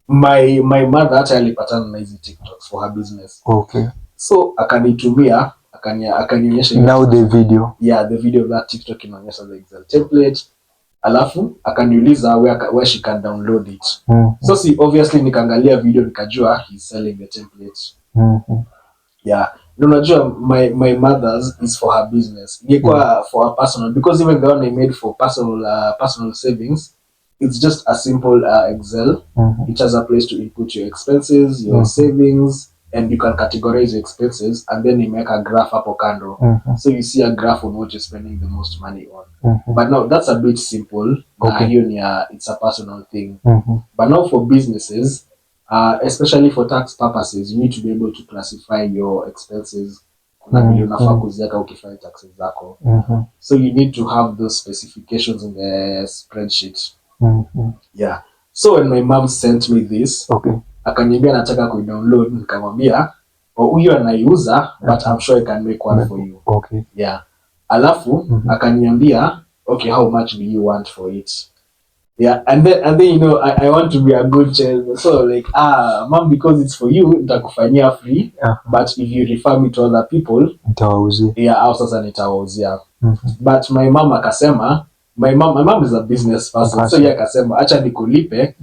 my mother actually patterned hizi TikToks for her business. Okay. So akanitumia, akanionyesha now the video. Yeah, the video of that TikTok inaonyesha the Excel template. Alafu akaniuliza where she can download it. So see, obviously nikaangalia video nikajua he's selling the template. Yeah. Unajua my mother's is for her business. Ingekuwa for her personal, because even the one I made for personal savings, it's just a simple Excel. It has a place to input your expenses, your savings, and you can categorize your expenses, and then you make a graph hapo kando. So you see a graph on what you're spending the most money on. But now that's a bit simple. It's a personal thing. But now for businesses, especially for tax purposes, you need to be able to classify your expenses. Unafaa kuziweka ukifanya taxes zako. So you need to have those specifications in the spreadsheet. Yeah. So when my mom sent me this, akaniambia nataka kuidownload, nikamwambia huyu anaiuza, but I'm sure I can make one for you. Yeah. Alafu akaniambia, okay, how much do you want for it? Yeah, and then you know I want to be a good child. So like mom, because it's for you, nitakufanyia free. But if you refer me to other people, Nitawauzia. yeah, au sasa nitawauzia. But my mom akasema, my mom is a business person. So yeah, akasema acha nikulipe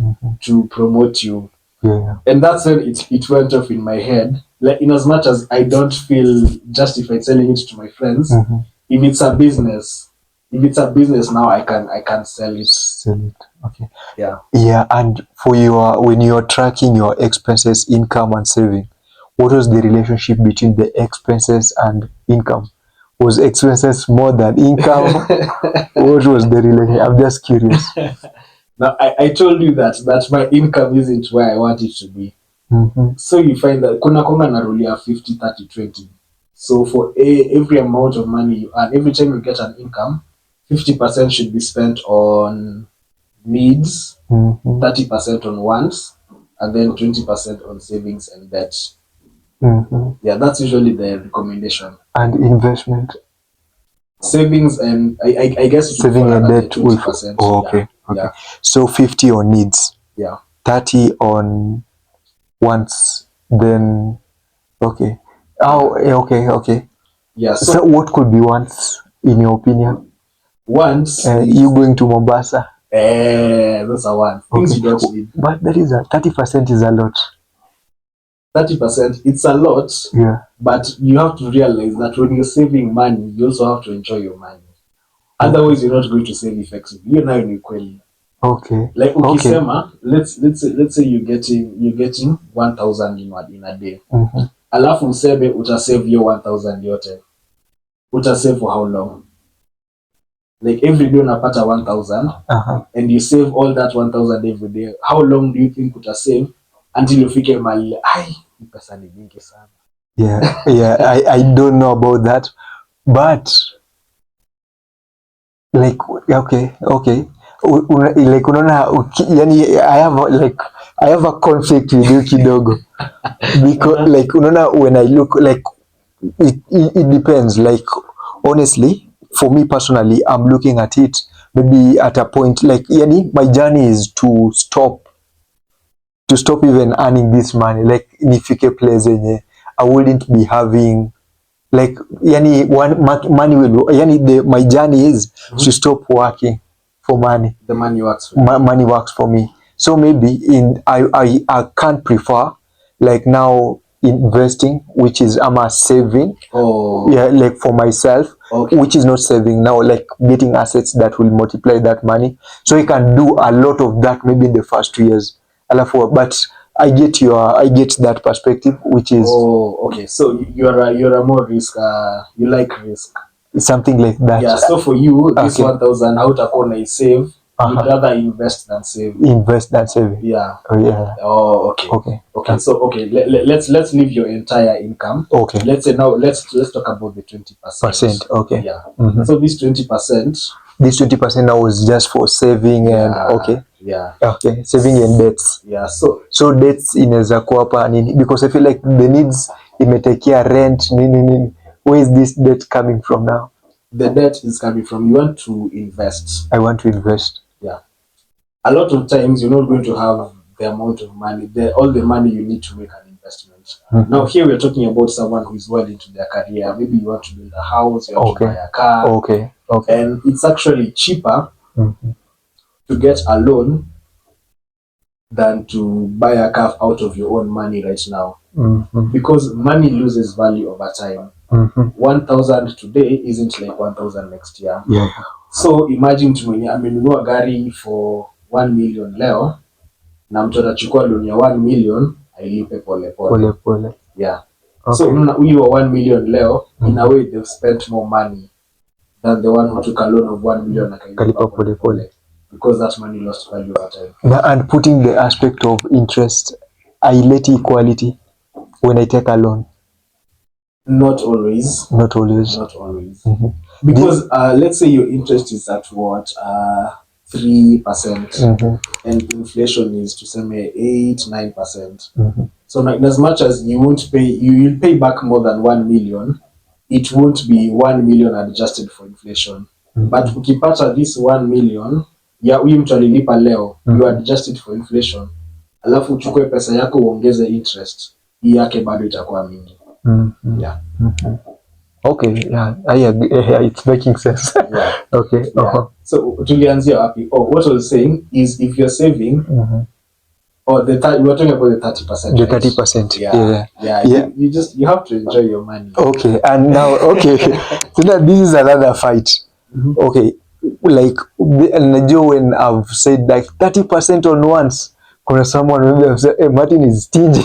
to promote you. Yeah. And that's when it went off in my head. Like, in as much as I don't feel justified selling it to my friends, if it's a business now, I can sell it. Sell it. Okay. Yeah. Yeah, and for when you're tracking your expenses, income, and saving, what was the relationship between the expenses and income? Was expenses more than income? What was the relationship? I'm just curious. Now, I told you that my income isn't where I want it to be. So you find that kuna konga na rule ya 50 30 20. So for every amount of money you earn, every time you get an income, 50% should be spent on needs, 30% on wants, and then 20% on savings and debt. Yeah, that's usually the recommendation. And investment? Savings and I guess saving and debt 20%. Oh, okay. Yeah. Okay. Yeah. So 50 on needs. Yeah. 30 on wants. Then okay. Oh, okay. Yeah. So what could be wants in your opinion? Wants. You going to Mombasa? Those are wants. Things you don't need. But that is 30% is a lot. 30%, it's a lot. Yeah. But you have to realize that when you're saving money, you also have to enjoy your money. Otherwise, you're not going to save effectively. You're not in equally. Okay. Like ukisema, let's say you're getting 1,000 in a day. Alafu useme utasave your 1,000 yote. Utasave for how long? Like every day unapata 1,000 and you save all that 1,000 every day. How long do you think utasave until ufike mali? Ai, pesa ni mingi sana. Yeah, I don't know about that, but like okay. Like unaona, yani I have a conflict with you kidogo because like unaona, when I look like it depends. Like honestly, for me personally, I'm looking at it maybe at a point like yani my journey is to stop even earning this money. Like nifike place yenye I wouldn't be having like yani money will yani my journey is to stop working for money. The money works for you. Money works for me. So maybe I can't prefer like now investing, which is saving. Yeah, like for myself, which is not saving now, like getting assets that will multiply that money. So you can do a lot of that maybe in the first 2 years. But I get that perspective, which is okay. So you're a more risk. You like risk. Something like that. Yeah. So for you, this 1,000 how to save. You'd rather invest than save. Invest than save. Yeah. Oh yeah. Oh okay. Okay. So let's leave your entire income. Okay. Let's say now let's talk about the 20%. Okay. Yeah. So this 20%. This 20% now is just for saving and okay. Yeah. Okay. Saving and debts. Yeah. So debts inaweza kuwa hapa nini, because I feel like the needs imetekea rent nini. Where is this debt coming from now? The debt is coming from you want to invest. I want to invest. Yeah. A lot of times you're not going to have the amount of money, all the money you need to make an investment. Now here we're talking about someone who is well into their career. Maybe you want to build a house, you want to buy a car. Okay. And it's actually cheaper to get a loan than to buy a car out of your own money right now. Because money loses value over time. 1,000 today isn't like 1,000 next year. Yeah. So imagine mwenye amenunua gari for 1 million leo na mtu atachukua loan ya 1 million ailipe pole. Yeah. Okay. So unaona huyu wa 1 million leo in a way they've spent more money than the one who took a loan of 1 million akalipa pole. Because that money lost value over time. And putting the aspect of interest, I let equality when I take a loan. Not always. Because let's say your interest is at what 3% and inflation is to say 8-9%. So as much as you will pay back more than 1 million, it won't be 1 million adjusted for inflation. But ukipata this 1 million ya huyu mtu alilipa leo, you adjust it for inflation, alafu uchukue pesa yako uongeze interest, hii yake bado itakuwa mingi. Yeah. Okay, yeah, I agree. Yeah, it's making sense. Yeah. Okay. Yeah. So tulianzia wapi? Oh, what I was saying is if you're saving, or we were talking about the 30%. The 30%. Yeah. You have to enjoy your money. Okay, and now so now this is another fight. Okay, like when I've said like 30% on once, kuna someone maybe have said, hey, Martin is stingy.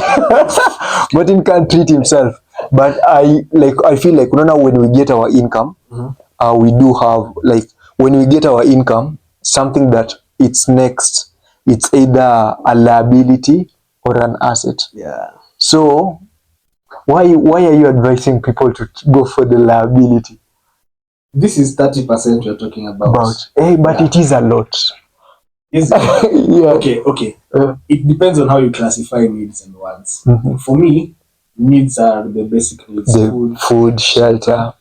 Martin can't treat himself. But I feel like when we get our income, we do have like when we get our income, something that it's next, it's either a liability or an asset. Yeah. So why are you advising people to go for the liability? This is 30% you're talking about. But it is a lot. Is it? Yeah. Okay. It depends on how you classify needs and wants. For me, needs are the basic needs. The food, shelter.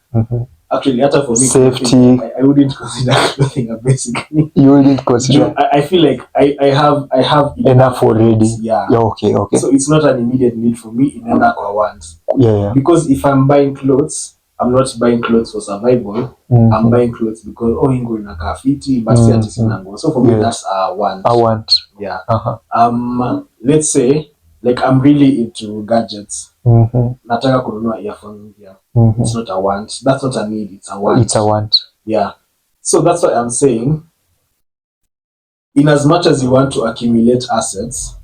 Actually, for me, safety. I wouldn't consider clothing a basic need. You wouldn't consider? I feel like I have enough already. Yeah. Okay. So it's not an immediate need for me. It's not a want. Yeah. Because if I'm buying clothes, I'm not buying clothes for survival. I'm buying clothes because ingo in a kafiti, but so for me that's a want. A want. Yeah. Let's say like I'm really into gadgets. Nataka kununua earphone. Yeah. It's not a want. That's not a need. It's a want. It's a want. Yeah. So that's what I'm saying. In as much as you want to accumulate assets,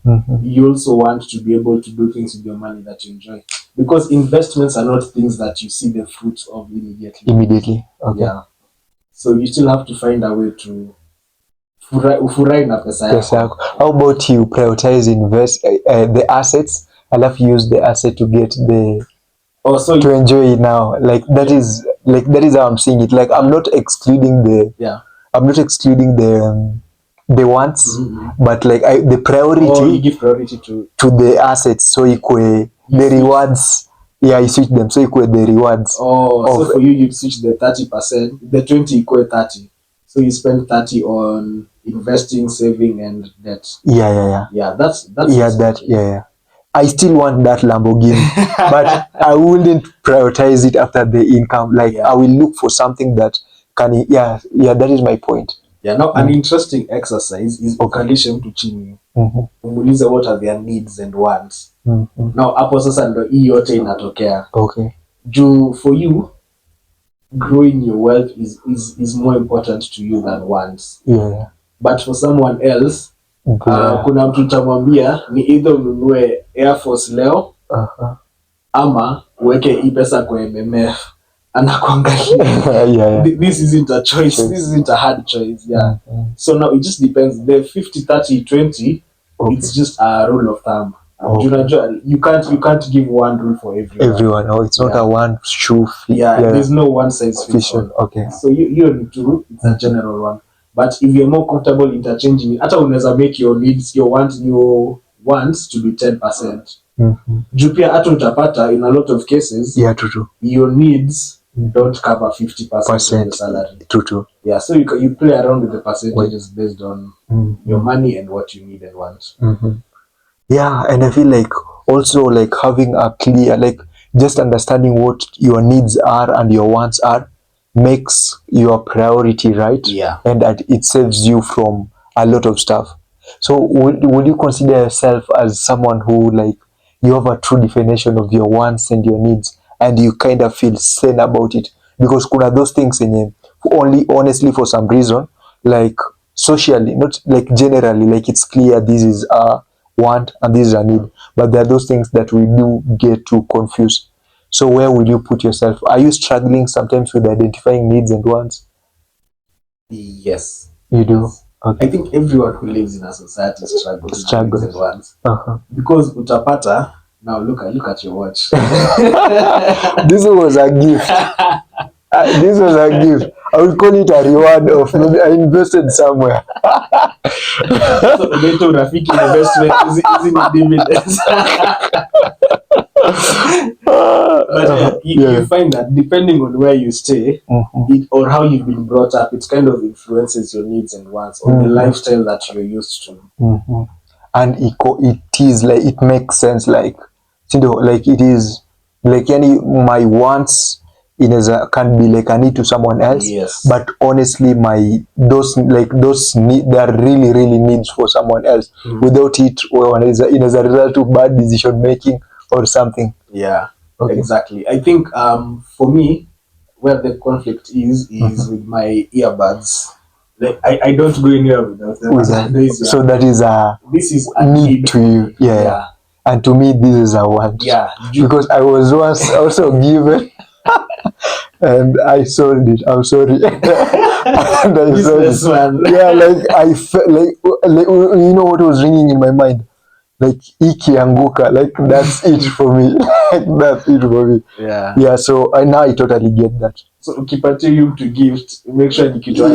you also want to be able to do things with your money that you enjoy. Because investments are not things that you see the fruits of immediately. Okay. Yeah. So you still have to find a way to ufurai na pesa yako. How about you prioritize the assets, alafu use the asset to get the to enjoy it now. Like that is how I'm seeing it. Like I'm not excluding the wants, but like the priority. You give priority to the assets, so equate the rewards. Yeah, you switch them, so equate the rewards. So for you switch the 30%, the 20 equate 30. So you spend 30 on investing, saving, and debt. Yeah. That's yeah. I still want that Lamborghini, but I wouldn't prioritize it after the income. Like I will look for something that can. Yeah. That is my point. Yeah. Now an interesting exercise is ukalishe mtu chini. Umuulize what are their needs and wants. Now hapo sasa ndo hii yote inatokea. Okay. For you, growing your wealth is more important to you than wants. Yeah. But for someone else, kuna mtu utamwambia ni either ununue Air Force leo ama uweke hii pesa kwa MMF. Anakuangalia. This isn't a choice. This isn't a hard choice. Yeah. So now it just depends. The 50, 30, 20, it's just a rule of thumb. You can't give one rule for everyone. Oh, it's not a one shoe fit. There's no one size fits all. Okay. So you need to, it's a general one. But if you're more comfortable interchanging it, hata unaweza make your needs, your wants to be 10%. Juu pia hata utapata in a lot of cases, true. Your needs don't cover 50% of your salary. True. Yeah, so you play around with the percentages based on your money and what you need and want. Yeah, and I feel like also like having a clear, like just understanding what your needs are and your wants are makes your priority, right? Yeah. And that it saves you from a lot of stuff. So would you consider yourself as someone who like you have a true definition of your wants and your needs and you kind of feel sane about it? Because kuna those things in only honestly for some reason, like socially, not like generally, like it's clear this is a want and this is a need, but there are those things that we do get too confused. So where will you put yourself? Are you struggling sometimes with identifying needs and wants? Yes. You do? Okay. I think everyone who lives in a society struggles with needs and wants. Because utapata, now look at your watch. This was a gift. This was a gift. I will call it a reward of maybe I invested somewhere. So unaita urafiki investment hizi ni dividends. But you find that depending on where you stay, it, or how you've been brought up, it kind of influences your needs and wants, or the lifestyle that you're used to. And it is like, it makes sense, like, you know, like it is like any my wants can be like a need to someone else. Yes. But honestly, those need, they are really needs for someone else. Without it, or as a result of bad decision making or something. Yeah. Okay. Exactly. I think for me, where the conflict is with my earbuds. Like I don't go anywhere without them. So that is this is a need to you. Yeah. And to me, this is a want. Yeah. Because I was once also given and I sold it. I'm sorry. And I sold it. Yeah, like I felt like you know what was ringing in my mind? Like ikianguka, like that's it for me. Like that's it for me. Yeah. Yeah, so now I totally get that. So ukipatia you to gift, make sure you kitu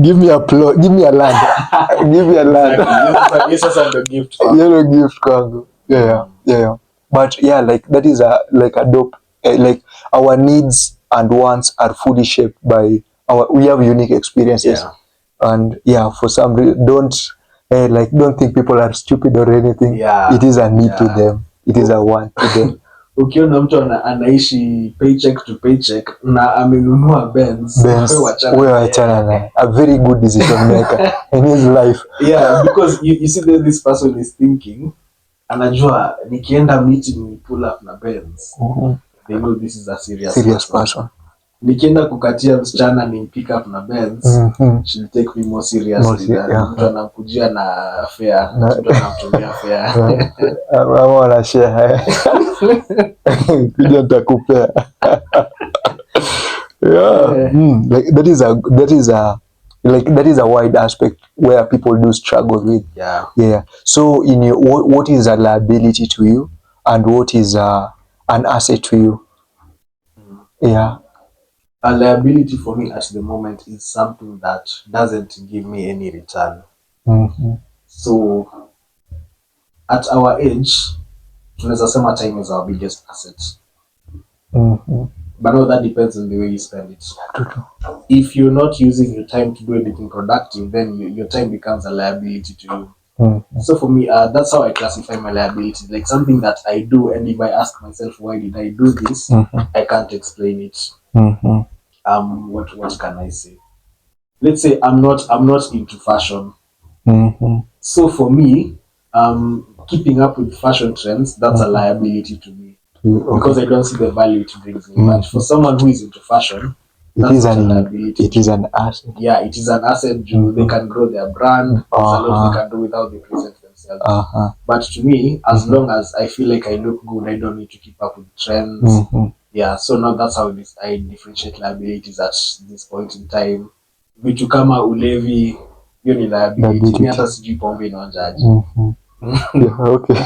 give me a plot, give me a land. Give me a land. Yes, the gift. Yellow gift kwangu. Yeah. But yeah, like that is a dope, like our needs and wants are fully shaped by we have unique experiences. Yeah. And yeah, for some reason, don't think people are stupid or anything. Yeah. It is a need to them. It is a want to them. Ukiona mtu anaishi paycheck to paycheck na amenunua Benz, wewe achana naye. A very good decision maker in his life. Yeah, because you see that this person is thinking, anajua nikienda meeting ni pull up na Benz. They know this is a serious person. Nikienda kukatia msichana ni pick up na Benz, she'll take me more seriously. Mtu anakujia na fare, mtu anamtumia fare. Mama ana share. Kuja nitakupea. Yeah. Like that is a wide aspect where people do struggle with. Yeah. So in your, what is a liability to you and what is an asset to you? Yeah. A liability for me at the moment is something that doesn't give me any return. So at our age, tunaweza sema time is our biggest asset. But no, that depends on the way you spend it. If you're not using your time to do anything productive, then your time becomes a liability to you. So for me, that's how I classify my liability. Like something that I do, and if I ask myself, why did I do this? I can't explain it. What can I say? Let's say I'm not into fashion. So for me, keeping up with fashion trends, that's a liability to me. Because I don't see the value it brings me. But for someone who is into fashion, it is an asset. Yeah, it is an asset. They can grow their brand. There's a lot they can do without they present themselves. But to me, as long as I feel like I look good, I don't need to keep up with trends. Yeah, so now that's how I differentiate liabilities at this point in time. Vitu kama ulevi, hiyo ni liability. Mimi hata sijui pombe inaonjaje. Okay.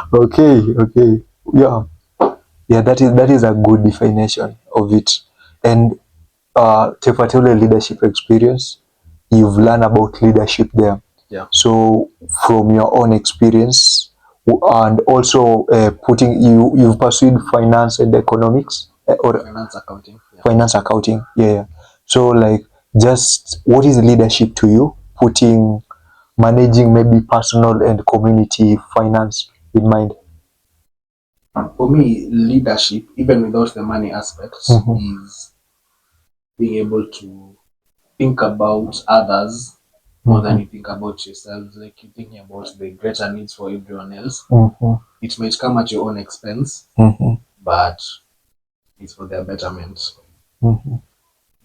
Okay. Yeah, that is a good definition of it. And Tefatele leadership experience, you've learned about leadership there. Yeah. So from your own experience, and also you've pursued finance and economics or finance accounting. Yeah. So like, just what is leadership to you? Managing maybe personal and community finance in mind. For me, leadership, even without the money aspects, is being able to think about others more than you think about yourself. Like you're thinking about the greater needs for everyone else. It might come at your own expense, but it's for their betterment.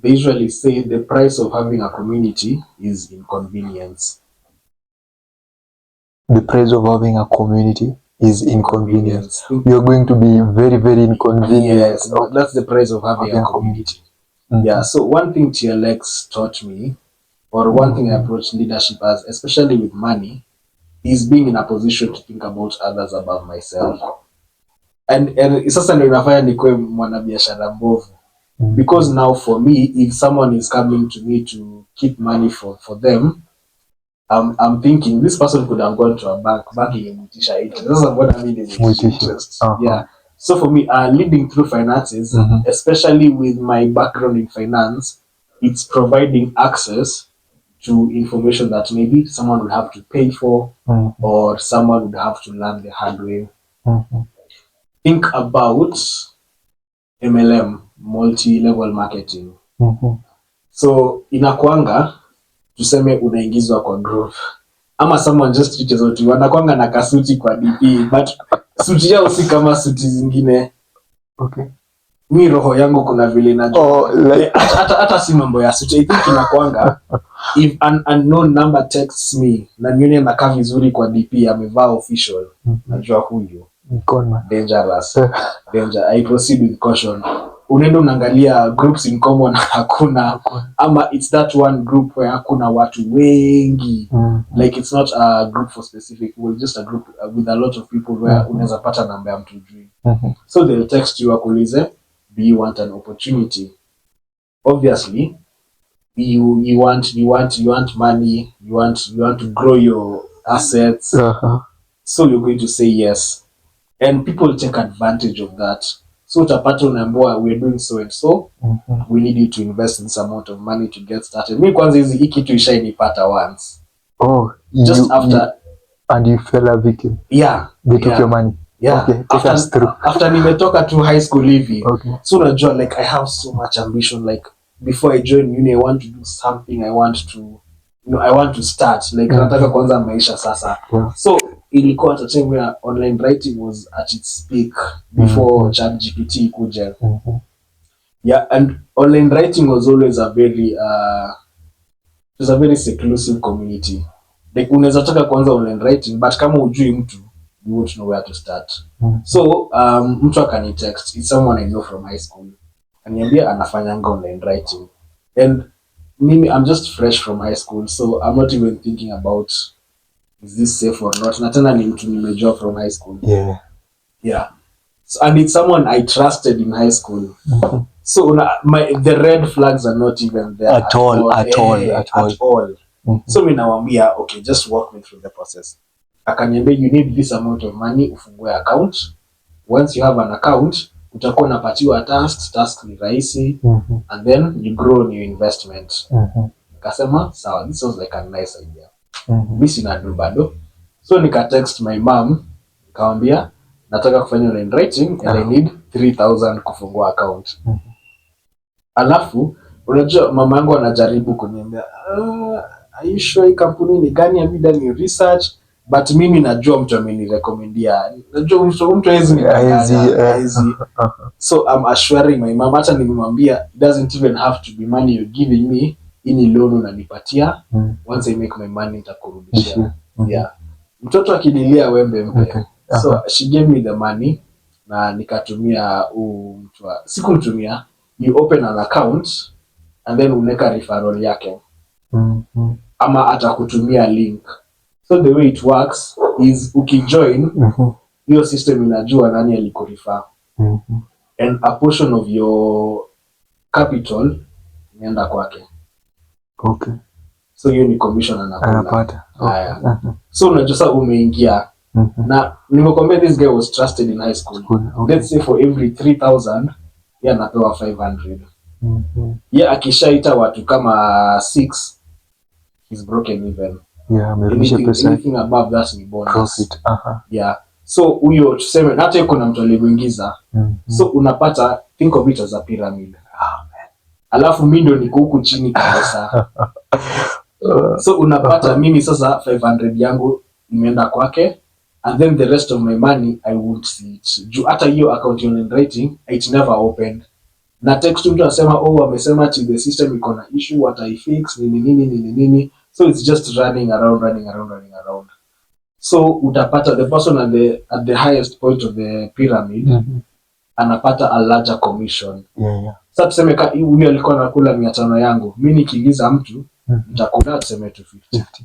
They usually say the price of having a community is inconvenience. The price of having a community is inconvenience. You're going to be very, very inconvenient. Yes, but that's the price of having a community. Yeah, so one thing TLX taught me, or one thing I approach leadership as, especially with money, is being in a position to think about others above myself. and sasa ndio inafanya nikuwe mwanabiashara mbovu. Because now for me, if someone is coming to me to keep money for them, I'm thinking this person could have gone to a bank ingemutisha interest. That's what I mean is interest. Yeah. So for me, leading through finances, especially with my background in finance, it's providing access to information that maybe someone would have to pay for, or someone would have to learn the hard way. Think about MLM, multi-level marketing. So inakuanga tuseme unaingizwa kwa group, ama someone just reaches out to you, wanakuanga na kasuti kwa DP, but suti yao si kama suti zingine. Okay. Mi roho yangu kuna vile najua. Hata si mambo ya suti. I think inakuanga if an unknown number texts me na nione anakaa vizuri kwa DP, amevaa official, najua huyu dangerous. Danger. I proceed with caution. Unaenda unaangalia groups in common, hakuna, ama it's that one group where hakuna watu wengi. Like it's not a group for specific, well, just a group with a lot of people where unaweza pata namba ya mtu ujui. So they'll text you akuulize, do you want an opportunity? Obviously you want money, you want to grow your assets. So you're going to say yes, and people take advantage of that. So utapata unaambiwa we're doing so and so, we need you to invest in some amount of money to get started. Mi kwanza hii kitu ishainipata once. Just after and you fell a victim. Yeah. They took your money. Yeah. Okay, take us through. After nimetoka to high school hivi. Okay. So unajua like I have so much ambition, like before I join uni I want to do something, I want to start like nataka kwanza maisha sasa. So ilikuwa at a time where online writing was at its peak before ChatGPT kuja. Yeah, and online writing was always a very seclusive community. Like unaweza taka kwanza online writing, but kama hujui mtu, you won't know where to start. So mtu akani text, it's someone I know from high school, aniambia anafanyanga online writing, and mimi I'm just fresh from high school, so I'm not even thinking about is this safe or not. Na tena ni mtu nimejua from high school. Yeah. So, and it's someone I trusted in high school. So the red flags are not even there at all. So mimi nawaambia, okay, just walk me through the process. Akaniambia you need this amount of money ufungue account. Once you have an account, utakuwa unapatiwa task ni rahisi, and then you grow new investment. Nikasema sawa, this was like a nice idea. Mimi sina do bado. So nika text my mom, nikamwambia nataka kufanya online writing and I need 3,000 kufungua account. Alafu unajua mama yangu anajaribu kuniambia are you sure hii kampuni ni gani, ya vida ni research, but mimi najua mtu amenirekomendia, najua mtu haizi. So I'm assuring my mom, hata nimemwambia it doesn't even have to be money you're giving me, ini loan unanipatia, once I make my money nitakurudishia. Yeah, mtoto akinilia wembe mpe. So she gave me the money na nikatumia sikumtumia, you open an account and then unaweka referral yake, ama atakutumia link. So the way it works is ukijoin, your system inajua nani alikurefer, and a portion of your capital inaenda kwake. Okay. So hiyo ni commission anapata. Haya. So unajua sasa umeingia. Na nimekwambia this guy was trusted in high school. Okay. Let's say for every 3,000 yeye anapewa 500. Yeye akishaita watu kama 6, he's broken even. Yeah, amerudisha pesa. Anything above that ni bonus. Profit. Yeah. So huyo tuseme hata yuko na mtu alimuingiza. So unapata, think of it as a pyramid. Alafu mimi ndo niko huku chini kabisa. So unapata mimi sasa 500 yangu imeenda kwake, and then the rest of my money I won't see it. Juu hata hiyo account online writing it never opened. Na text mtu anasema amesema the system iko na issue, what I fix nini. So it's just running around. So utapata the person at the highest point of the pyramid anapata a larger commission. Sasa tuseme huyu alikuwa anakula 500 yangu, mimi nikiingiza mtu nitakula tuseme 250.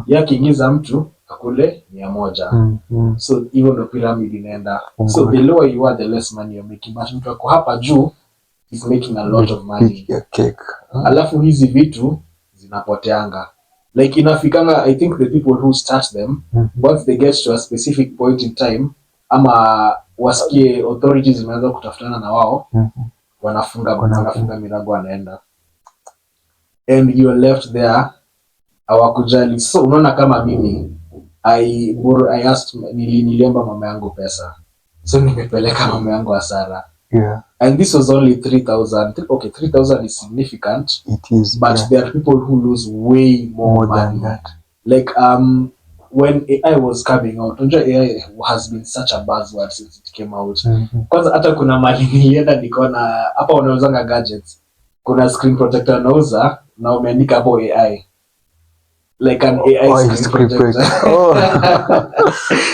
ya kiingiza mtu akule 100. So hivyo ndo pyramid inaenda. So the lower you are, the less money you're making, but mtu ako hapa juu is making a lot of money. Alafu hizi vitu zinapoteanga, like inafikanga, I think the people who start them, once they get to a specific point in time, ama wasikie authorities zimeanza kutafutana na wao, wanafunga milango, wanaenda, and you're left there, hawakujali. So unaona kama mimi I asked, niliomba mama yangu pesa, so nimepeleka mama yangu hasara. And this was only 3,000. Okay, 3,000 is significant. It is, but there are people who lose way more money. Than that. Like when AI was coming out, AI has been such a buzzword since it came out. Kwanza hata kuna mali nilienda nikaona hapa wanauzanga gadgets, kuna screen protector wanauza na umeandika hapo AI, like an AI screen protector.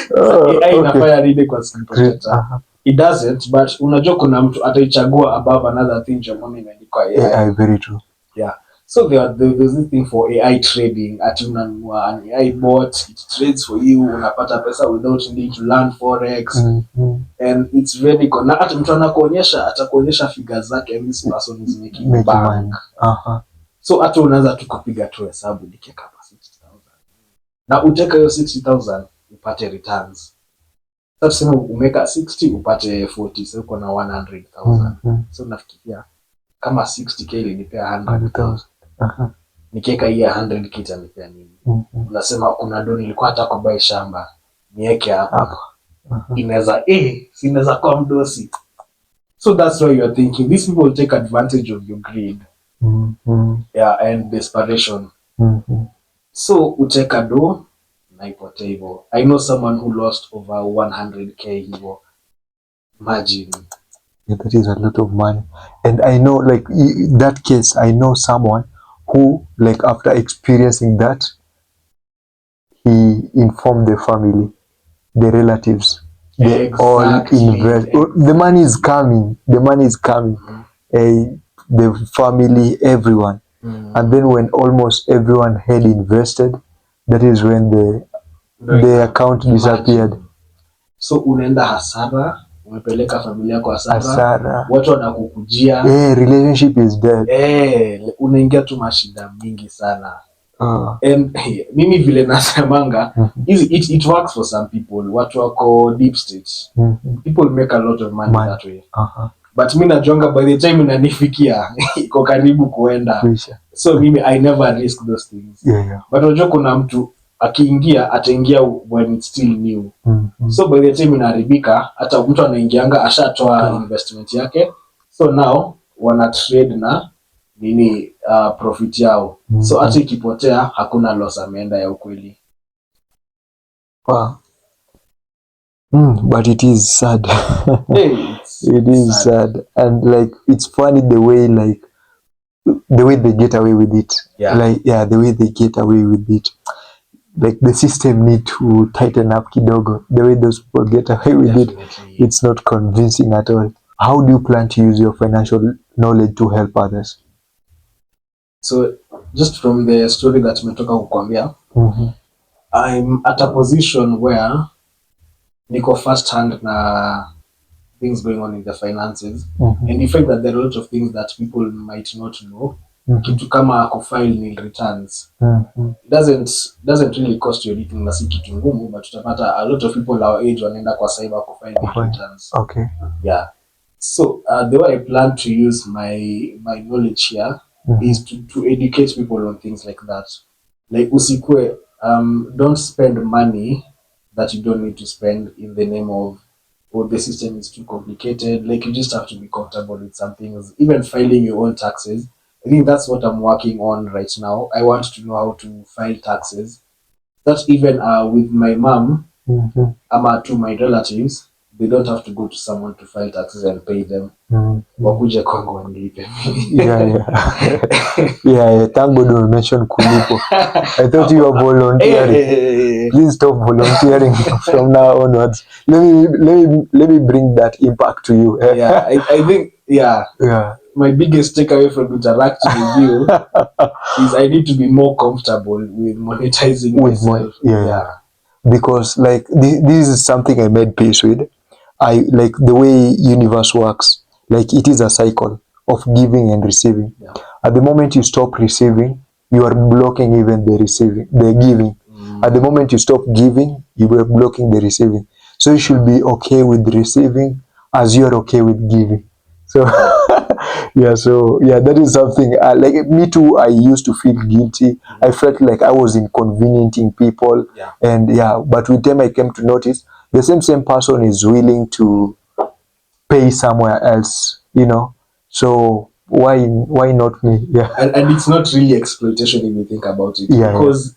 So AI inafanya nini kwa screen protector? It doesn't, but unajua kuna mtu ataichagua above another thing jamani imeandikwa AI. Very true. Yeah. So there's this thing for AI trading. Ati unanunua an AI bot, it trades for you, unapata pesa without needing to learn forex. And it's very good. Na hata mtu atakuonyesha figures zake, and this person is making bank. So hata unaanza tu kupiga tu hesabu nikeka hapa 60,000. Na uteka hiyo 60,000 upate returns. Sasa tuseme umeka 60 upate 40, so uko na 100,000. So nafikiria kama 60k ilinipea 100,000. Nikiweka hii 100k itanipea nini? Unasema kuna doni nilikuwa hata kwa buy shamba, niweke hapa. Inaweza sinaweza kwa mdosi. So that's why you are thinking these people will take advantage of your greed. Yeah, and desperation. So uteka do na ipotee hivyo. I know someone who lost over 100k hivyo. Imagine. Yeah, that is a lot of money. And I know, like, that case, I know someone who, like, after experiencing that, he informed the family, the relatives. They all invest. The money is coming. The family, everyone. And then when almost everyone had invested, that is when the account disappeared. So unaenda hasara, umepeleka familia kwa hasara, watu wanakukujia. Relationship is dead. Unaingia tu mashida mingi sana. And mimi vile nasemanga, it works for some people. Watu wako deep state. People make a lot of money that way. But mimi najonga by the time inanifikia iko karibu kuenda. So mimi I never risk those things. But unajua kuna mtu ataingia when it's still new. So by the time inaharibika, hata mtu anaingianga ashatoa investment yake. So now wana trade na nini profit yao. So hata ikipotea hakuna loss, ameenda ya ukweli. But it is sad. It is sad. And like it's funny the way they get away with it. The way they get away with it. Like the system need to tighten up kidogo. The way those people get away with it, it's not convincing at all. How do you plan to use your financial knowledge to help others? So just from the story that umetoka kukwambia, I'm at a position where niko first hand na things going on in the finances, and the fact that there are a lot of things that people might not know. Kitu kama kufile nil returns doesn't really cost you anything, na si kitu ngumu, but utapata a lot of people our age wanaenda kwa cyber kufile nil returns. Yeah. So the way I plan to use my knowledge here is to educate people on things like that. Like usikwe don't spend money that you don't need to spend in the name of the system is too complicated. Like you just have to be comfortable with some things. Even filing your own taxes, I think that's what I'm working on right now. I want to know how to file taxes. That even with my mom, to my relatives, they don't have to go to someone to file taxes and pay them. Wakuje kwangu wanilipe. Thank God you mentioned kulipo. I thought you were volunteering. Please stop volunteering from now onwards. Let me bring that impact to you. I think my biggest takeaway from interacting with you is I need to be more comfortable with monetizing with money. myself. Yeah. Because like this is something I made peace with. I like the way universe works. Like it is a cycle of giving and receiving. Yeah. At the moment you stop receiving, you are blocking even the receiving, the giving. At the moment you stop giving, you are blocking the receiving. So you should be okay with receiving as you are okay with giving. So yeah, that is something like me too. I used to feel guilty. I felt like I was inconveniencing people, Yeah. and but with them I came to notice the same person is willing to pay somewhere else, so why not me? And it's not really exploitation if you think about it. Yeah, Because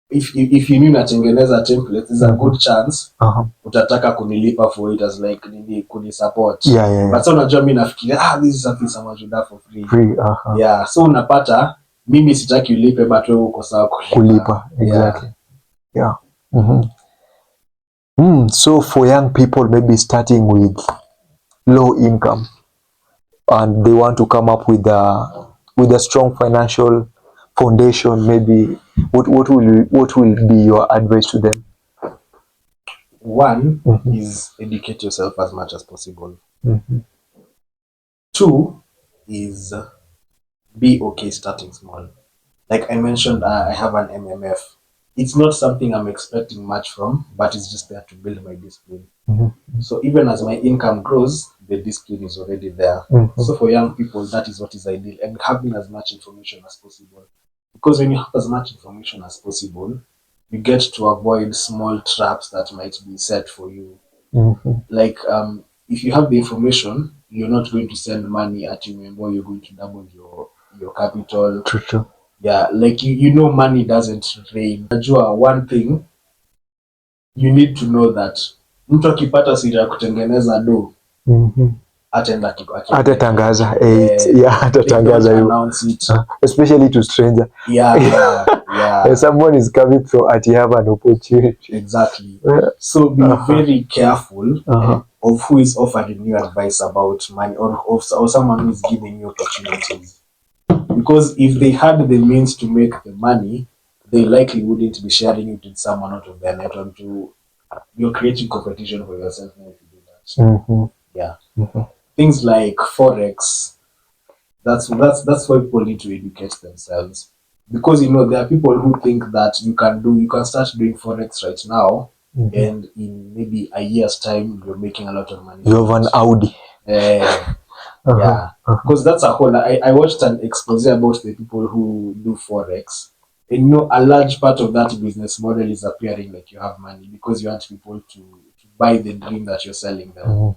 if you knew natengeneza template, there's a good chance utataka kunilipa for it as like nini kunisupport. But so unajua mimi nafikiria this is something someone should have for free. Yeah, so unapata mimi sitaki ulipe but wewe uko sawa kulipa. Exactly. So for young people maybe starting with low income and they want to come up with a strong financial foundation, maybe what will be your advice to them? One is educate yourself as much as possible. 2 is be okay starting small. Like I mentioned, I have an MMF. It's not something I'm expecting much from, but it's just there to build my discipline. So even as my income grows, the discipline is already there. So for young people, that is what is ideal, and having as much information as possible. Because when you have as much information as possible, you get to avoid small traps that might be set for you. Like if you have the information, you're not going to send money at you or you're going to double your capital. True. Yeah, like you know money doesn't rain. Najua one thing you need to know that mtu akipata siri ya kutengeneza do ataenda atatangaza atatangaza announce it. Especially to stranger. Someone is coming from at you have an opportunity. Exactly. So be very careful of who is offering you advice about money, or someone who is giving you opportunities. Because if they had the means to make the money, they likely wouldn't be sharing it with someone out of their network. You're creating competition for yourself now if you do that. Things like forex. That's why people need to educate themselves. Because there are people who think that you can start doing forex right now, and in maybe a year's time you're making a lot of money. You have an Audi. Because that's a whole. I watched an expose about the people who do forex, and a large part of that business model is appearing like you have money because you want people to buy the dream that you're selling them.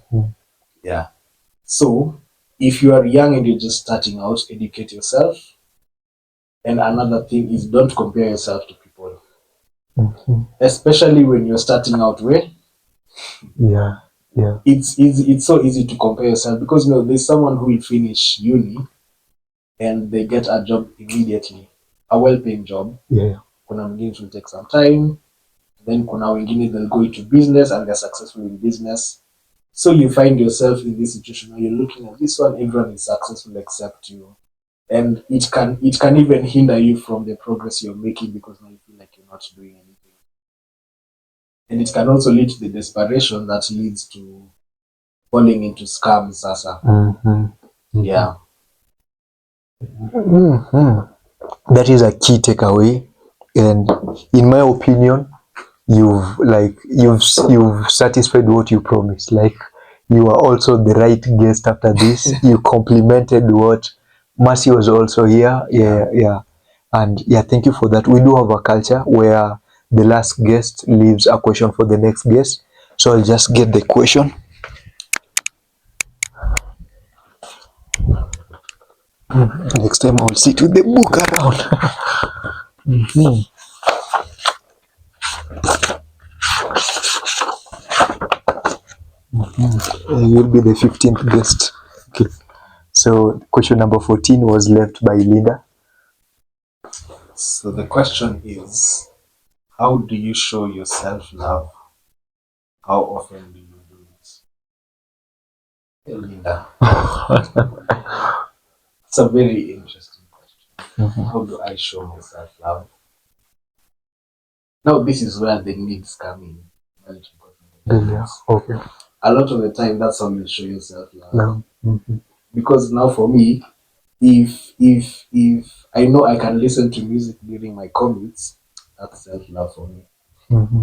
So if you are young and you're just starting out, educate yourself. And another thing is don't compare yourself to people, especially when you're starting out. It's so easy to compare yourself because there's someone who will finish uni and they get a job immediately, a well-paying job. Kuna mwingine will take some time, then kuna wengine they'll go into business and they're successful in business. So you find yourself in this situation where you're looking at this one, everyone is successful except you, and it can even hinder you from the progress you're making because now you feel like you're not doing anything. And it can also lead to the desperation that leads to falling into scams, Sasa. That is a key takeaway, and in my opinion, you've satisfied what you promised. Like you are also the right guest after this. You complimented what Mercy was also here. And thank you for that. We do have a culture where the last guest leaves a question for the next guest. So I'll just get the question. Next time I'll sit with the book around. You'll be the 15th guest. Okay. So question number 14 was left by Linda. So the question is, how do you show your self-love? How often do you do it? Linda. It's a very interesting question. How do I show myself love? Now, this is where the needs come in. Yeah. Okay. A lot of the time, that's how you show yourself love. No. Because now, for me, if I know I can listen to music during my commutes, that's self love for me.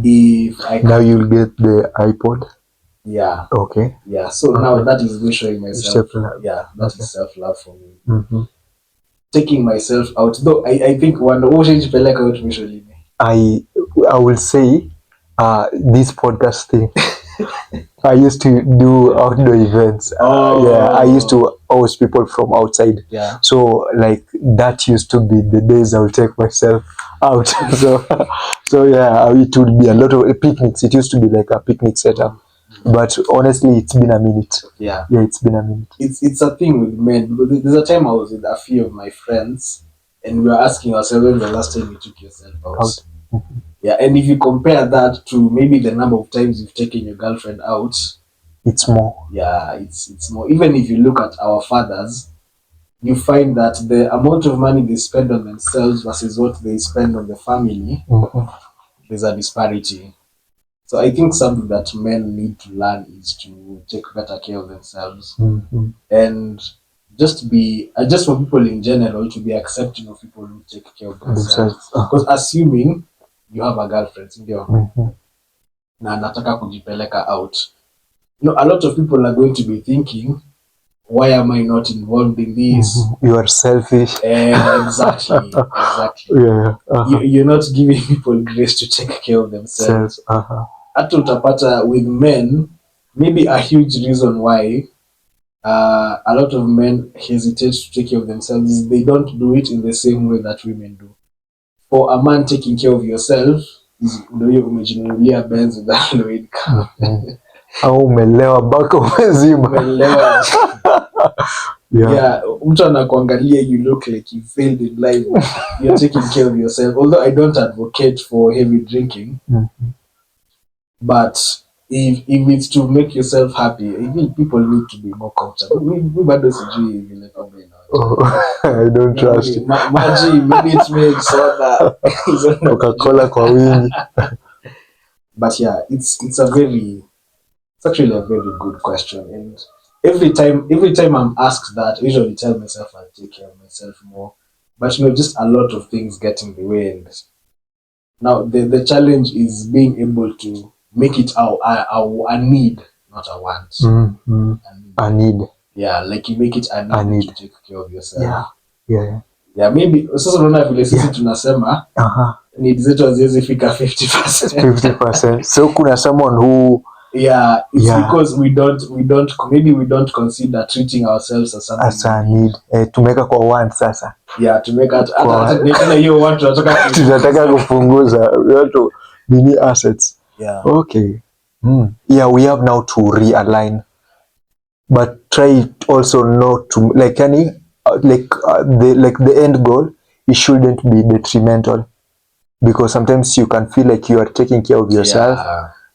If I Now you'll get the iPod. Yeah. Okay. Yeah. So now that is me showing myself. Self-love. Yeah, that Okay. is self love for me. Taking myself out, though I think one like out visually. I will say this podcast thing. I used to do outdoor events. Yeah, I used to host people from outside. Yeah. So like that used to be the days I would take myself out. so yeah, it would be a lot of picnics. It used to be like a picnic setup. But honestly, it's been a minute. Yeah. Yeah, it's been a minute. It's a thing with men, because there's a time I was with a few of my friends and we were asking ourselves, when the last time you took yourself out. Yeah, and if you compare that to maybe the number of times you've taken your girlfriend out, it's more. Yeah, it's more. Even if you look at our fathers, you find that the amount of money they spend on themselves versus what they spend on the family, there's a disparity. So I think something that men need to learn is to take better care of themselves, and just for people in general to be accepting of people who take care of themselves. Because assuming you have a girlfriend, na nataka kujipeleka out, a lot of people are going to be thinking, why am I not involved in this? You are selfish. Exactly. Yeah. You're not giving people grace to take care of themselves. Hata utapata with men, maybe a huge reason why a lot of men hesitate to take care of themselves is they don't do it in the same way that women do. For a man, taking care of yourself is umejinunulia Benz with that low income. Au umelewa bako mzima. Yeah, mtu anakuangalia, you look like you failed in life. You're taking care of yourself. Although I don't advocate for heavy drinking, but if it's to make yourself happy, I think people need to be more comfortable. We bado sijui vile pombe inawacha. I don't trust you. Maji, minute maid, soda, Coca-Cola kwa wingi. But yeah, it's actually a very good question, and every time I'm asked that, I usually tell myself I'll take care of myself more. But just a lot of things get in the way, and now the challenge is being able to make it a need, not a want. A need. Yeah, like you make it a need to take care of yourself. Yeah, maybe sasa unaona vile sisi tunasema needs zetu haziwezi fika 50%. So kuna someone who because we don't consider treating ourselves as something as a need. Tumeka kwa want sasa. Yeah, tumeka hata hiyo want tunataka kupunguza. We want to mini assets. Yeah. Okay. Yeah, we have now to realign, but try also not to the end goal. It shouldn't be detrimental, because sometimes you can feel like you are taking care of yourself.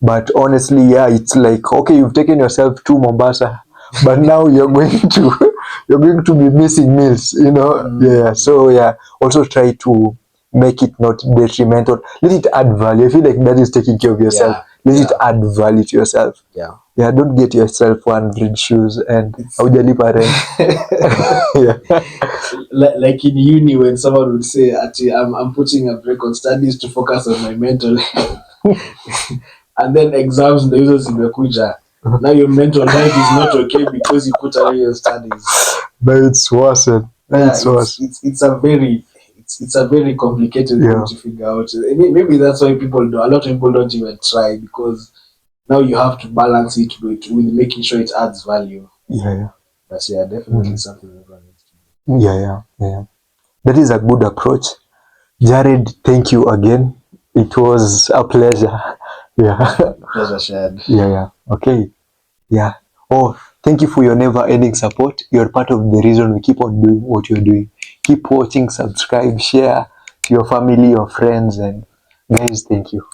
But honestly, it's like, okay, you've taken yourself to Mombasa, but now you're going to be missing meals, So also try to make it not detrimental. Let it add value. I feel like that is taking care of yourself. Let it add value to yourself. Don't get yourself 100 shoes and haujalipa rent. Like in uni, when someone would say, I'm putting a break on studies to focus on my mental health. And then exams ndio hizo zimekuja. Now your mental health is not okay because you put away your studies. But it's worse. It's a very complicated thing to figure out. Maybe that's why a lot of people don't even try, because now you have to balance it with making sure it adds value. But definitely something everyone needs to do. That is a good approach. Jared, thank you again. It was a pleasure. Pleasure shared. Okay. Oh, thank you for your never-ending support. You're part of the reason we keep on doing what you're doing. Keep watching, subscribe, share to your family, your friends, and guys, thank you.